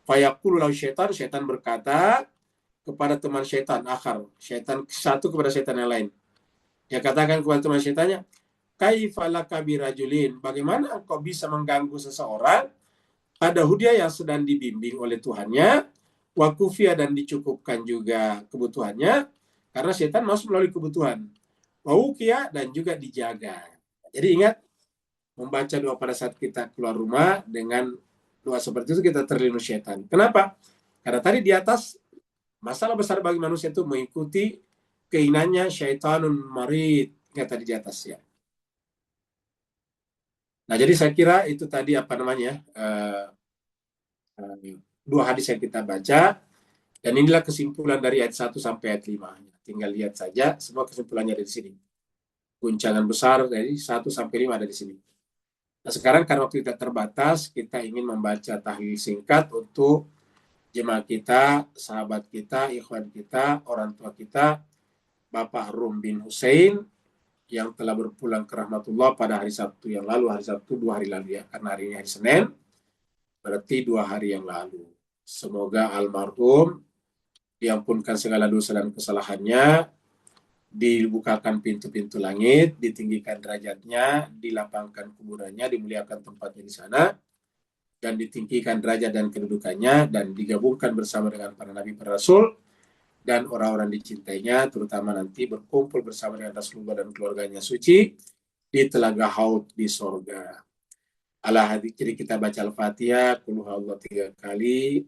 Fayaqulu lahu syaitan berkata kepada teman syaitan akhar, syaitan satu kepada syaitan yang lain. Dia katakan kepada teman syaitannya, kaifalaka birajulin, bagaimana engkau bisa mengganggu seseorang pada hudiyah yang sedang dibimbing oleh Tuhannya, wakufiyah dan dicukupkan juga kebutuhannya, karena syaitan masuk melalui kebutuhan, wawukiyah dan juga dijaga. Jadi ingat, membaca doa pada saat kita keluar rumah dengan doa seperti itu kita terlindung syaitan. Kenapa? Karena tadi di atas, masalah besar bagi manusia itu mengikuti keinginannya syaitanun marid, kata di atas ya. Nah, jadi saya kira itu tadi dua hadis yang kita baca, dan inilah kesimpulan dari ayat 1 sampai ayat 5. Tinggal lihat saja, semua kesimpulannya ada di sini. Guncangan besar dari 1 sampai 5 ada di sini. Nah, sekarang karena waktu kita terbatas, kita ingin membaca tahlil singkat untuk jemaah kita, sahabat kita, ikhwan kita, orang tua kita, Bapak Rum bin Hussein, yang telah berpulang ke rahmatullah pada hari Sabtu yang lalu, hari Sabtu 2 hari lalu ya, karena hari ini hari Senin, berarti 2 hari yang lalu. Semoga almarhum diampunkan segala dosa dan kesalahannya, dibukakan pintu-pintu langit, ditinggikan derajatnya, dilapangkan kuburannya, dimuliakan tempatnya di sana, dan ditinggikan derajat dan kedudukannya, dan digabungkan bersama dengan para nabi, para rasul, dan orang-orang dicintainya, terutama nanti berkumpul bersama dengan Rasulullah dan keluarganya suci di telaga Haud di sorga. Jadi kita baca Al-Fatihah, Qul huwallahu 3 kali,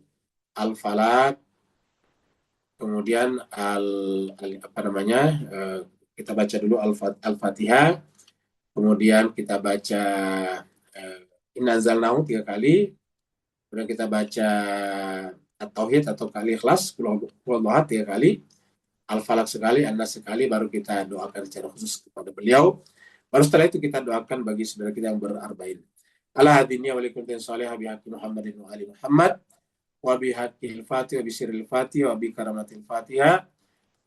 Al-Falaq, kemudian kita baca dulu Al-Fatihah, kemudian kita baca Inna anzalnahu 3 kali, kemudian kita baca At-Tauhid atau kali Ikhlas, Qul huwallahu 3 kali, Al-Falaq sekali, An-Nas sekali, baru kita doakan secara khusus kepada beliau. Baru setelah itu kita doakan bagi saudara kita yang berarba'in. Ala hadiniya wa likultin salihah bihaqi Muhammadin wa ali Muhammad, wa bihaqil Fatihah, wa bisiril Fatihah, wa bikaramatil Fatihah,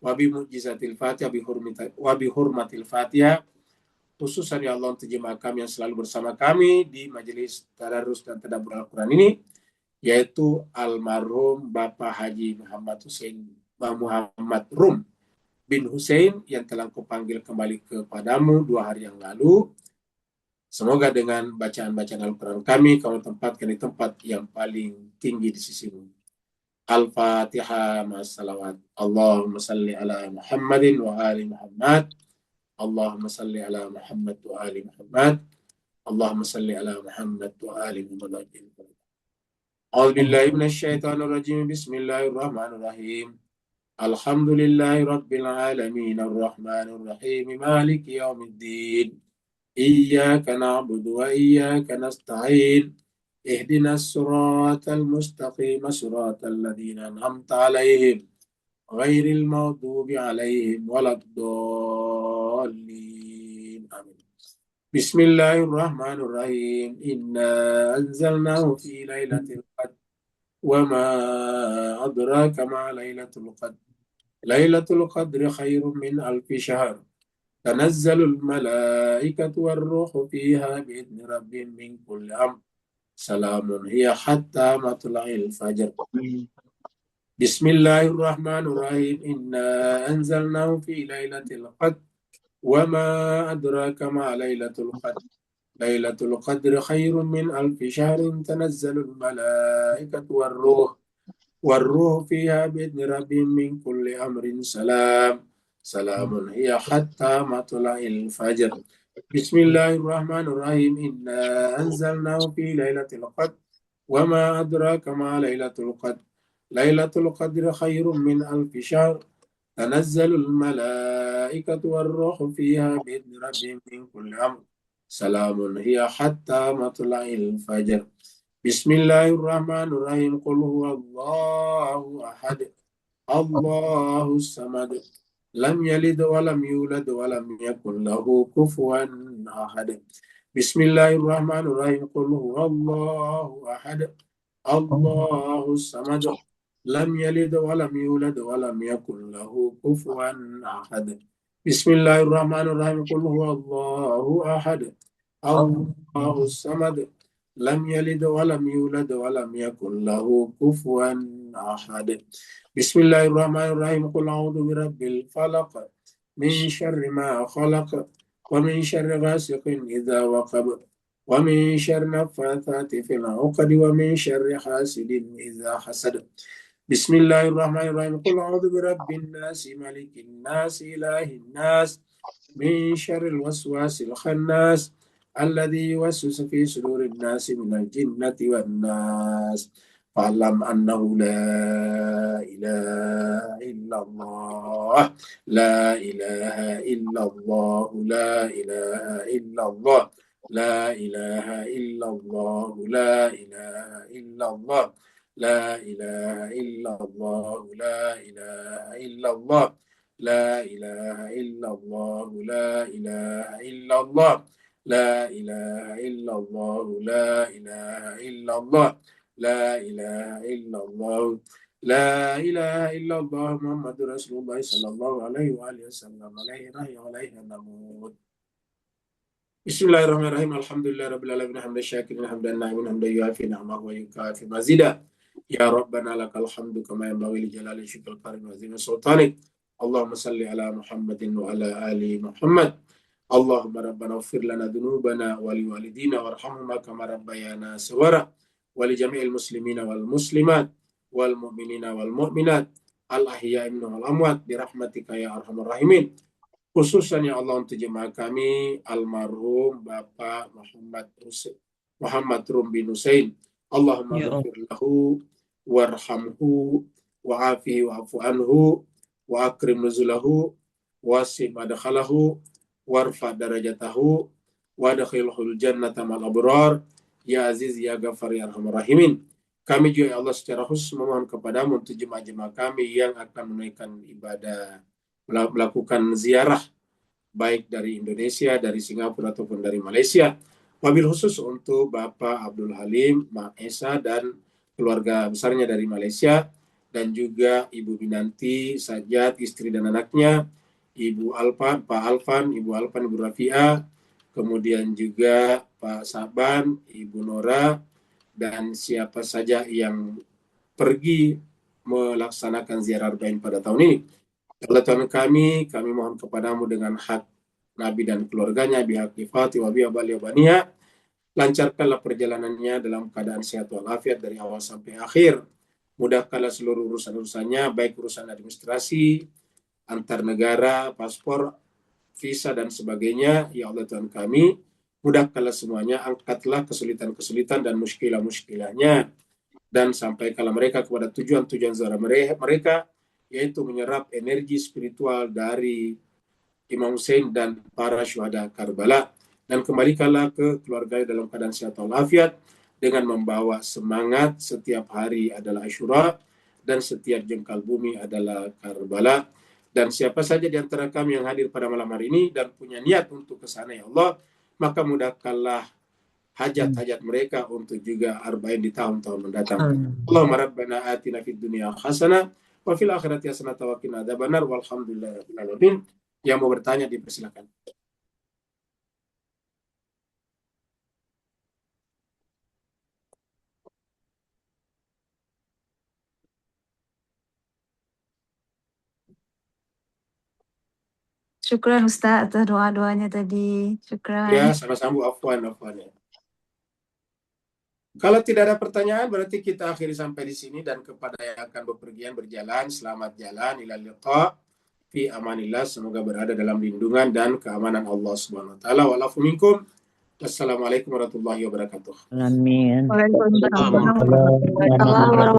wa bimu'jizatil Fatihah, wa bihurmatil Fatihah, khususan ya Allah untuk jemaah kami yang selalu bersama kami di majelis tadarus dan tadabbur Al-Quran ini, yaitu almarhum Bapak Haji Muhammad Rum bin Hussein yang telah kupanggil kembali kepadamu 2 hari yang lalu. Semoga dengan bacaan-bacaan Al-Quran kami, kamu tempatkan di tempat yang paling tinggi di sisimu. Al-Fatihah ma'as-salawat. Allahumma salli ala Muhammadin wa ali Muhammad. Allahumma salli ala Muhammad wa ali Muhammad. Allahumma salli ala Muhammad wa ali Muhammad. أعوذ بالله من الشيطان الرجيم. بسم الله الرحمن الرحيم. الحمد لله رب العالمين الرحمن الرحيم مالك يوم الدين. إياك نعبد وإياك نستعين. اهدنا الصراط المستقيم صراط الذين أنعمت عليهم غير المغضوب عليهم ولا الضالين. آمين. بسم الله الرحمن الرحيم. إنا أنزلناه في ليلة القدر وما أدراك ما ليلة القدر. ليلة القدر خير من ألف شهر. تنزل الملائكة والروح فيها بإذن ربهم من كل أمر. سلام هي حتى مطلع الفجر. بسم الله الرحمن الرحيم. إنا أنزلناه في ليلة القدر وما أدراك ما ليلة القدر. ليلة القدر خير من ألف شهر. تنزل الملائكة والروح فيها بإذن ربهم من كل أمر. سلام هي حتى مطلع الفجر. بسم الله الرحمن الرحيم. إنا أنزلناه في ليلة القدر وما أدراك ما ليلة القدر. ليلة القدر خير من ألف شهر. تنزل الملائكة والروح فيها بإذن ربهم من كل أمر. سلام هي حتى مطلع الفجر. بسم الله الرحمن الرحيم. قل هو الله أحد الله الصمد لم يلد ولم يولد ولم يكن له كفوا أحد. بسم الله الرحمن الرحيم. قل هو الله أحد الله الصمد لم يلد ولم يولد ولم يكن له كفوا أحد. بسم الله الرحمن الرحيم. قل هو الله أحد الله الصمد لم يلد ولم يولد ولم يكن له كفوا أحد. بسم الله الرحمن الرحيم. قل أعوذ برب الفلق من شر ما خلق ومن شر غاسق إذا وقب ومن شر النفاثات في العقد ومن شر حاسد إذا حسد. بسم الله الرحمن الرحيم. قل أعوذ برب الناس ملك الناس إله الناس من شر الوسواس الخناس الذي يوسوس في صدور الناس من الجنة والناس. فاعلم أنه لا إله إلا الله لا إله إلا الله لا إله إلا الله لا إله إلا الله لا إله إلا الله لا إله إلا الله لا إله إلا الله لا إله إلا الله لا إله إلا الله لا إله إلا الله لا إله إلا الله لا إله إلا الله لا إله إلا الله محمد رسول الله صلى الله عليه وآله وسلم عليه رحمه عليه نموت. بسم الله الرحمن الرحيم. الحمد لله رب العالمين حمد الشاكرين حمد الناعمين حمد يوافي نعمه ويكافي مزيدا. يا ربنا لك الحمد كما ينبغي لجلال شكر الكريم وعظيم سلطانك. اللهم صل على محمد وعلى آل محمد. اللهم ربنا اغفر لنا ذنوبنا ولوالدينا وارحمهما كما ربيانا صغارا ولجميع المسلمين والمسلمات والمؤمنين والمؤمنات الأحياء منهم والأموات برحمتك يا أرحم الراحمين. Khususnya ya Allah untuk jemaah kami almarhum Bapak Muhammad Rum bin Husain. Allahumma ghafir lahu warhamhu wa'afihi wa'afu anhu wa akrim nuzulahu wasi' madkhalahu warfa darajatahu wa adkhilhul jannata ma'al abrar ya aziz ya ghafar ya arhamar rahimin. Kami juga ya Allah secara khusus memohon kepadamu untuk jemaah-jemaah kami yang akan menunaikan ibadah melakukan ziarah baik dari Indonesia, dari Singapura ataupun dari Malaysia. Wabil khusus untuk Bapak Abdul Halim, Mak Esa dan keluarga besarnya dari Malaysia dan juga Ibu Binanti, Sajat, istri dan anaknya, Ibu Alpan, Pak Alfan, Ibu Alpan, Ibu Rafia, kemudian juga Pak Saban, Ibu Nora dan siapa saja yang pergi melaksanakan ziarah arba'in pada tahun ini. Allah Tuhan kami mohon kepadamu dengan hak Nabi dan keluarganya, bihak Fatih wa biha bali baniha, lancarkanlah perjalanannya dalam keadaan sehat walafiat dari awal sampai akhir. Mudahkanlah seluruh urusan-urusannya, baik urusan administrasi, antar negara, paspor, visa dan sebagainya. Ya Allah Tuhan kami, mudahkanlah semuanya, angkatlah kesulitan-kesulitan dan muskilah-muskilahnya. dan sampaikanlah mereka kepada tujuan-tujuan zahir mereka, yaitu menyerap energi spiritual dari Imam Hussein dan para syuhada Karbala, dan kembalikanlah ke keluarga dalam keadaan sehat walafiat dengan membawa semangat setiap hari adalah Asyura dan setiap jengkal bumi adalah Karbala. Dan siapa saja di antara kami yang hadir pada malam hari ini dan punya niat untuk ke sana, ya Allah, maka mudahkanlah hajat-hajat mereka untuk juga arba'in di tahun-tahun mendatang. Allahumma rabbana atina fid dunya hasanah wa fil akhirati hasanah wa qina adzabannar walhamdulillahirabbil alamin. Yang mau bertanya dipersilakan. Syukran Ustaz atas doa-doanya tadi. Syukran. Ya, sama-sama, afwan ya. Kalau tidak ada pertanyaan, berarti kita akhiri sampai di sini, dan kepada yang akan bepergian berjalan, selamat jalan, ila liqa fi amanillah, semoga berada dalam lindungan dan keamanan Allah Subhanahu wa taala. Wa'alafu minkum. Wassalamualaikum warahmatullahi wabarakatuh. Amin. Waalaikumsalam warahmatullahi wabarakatuh. Waalaikumsalam.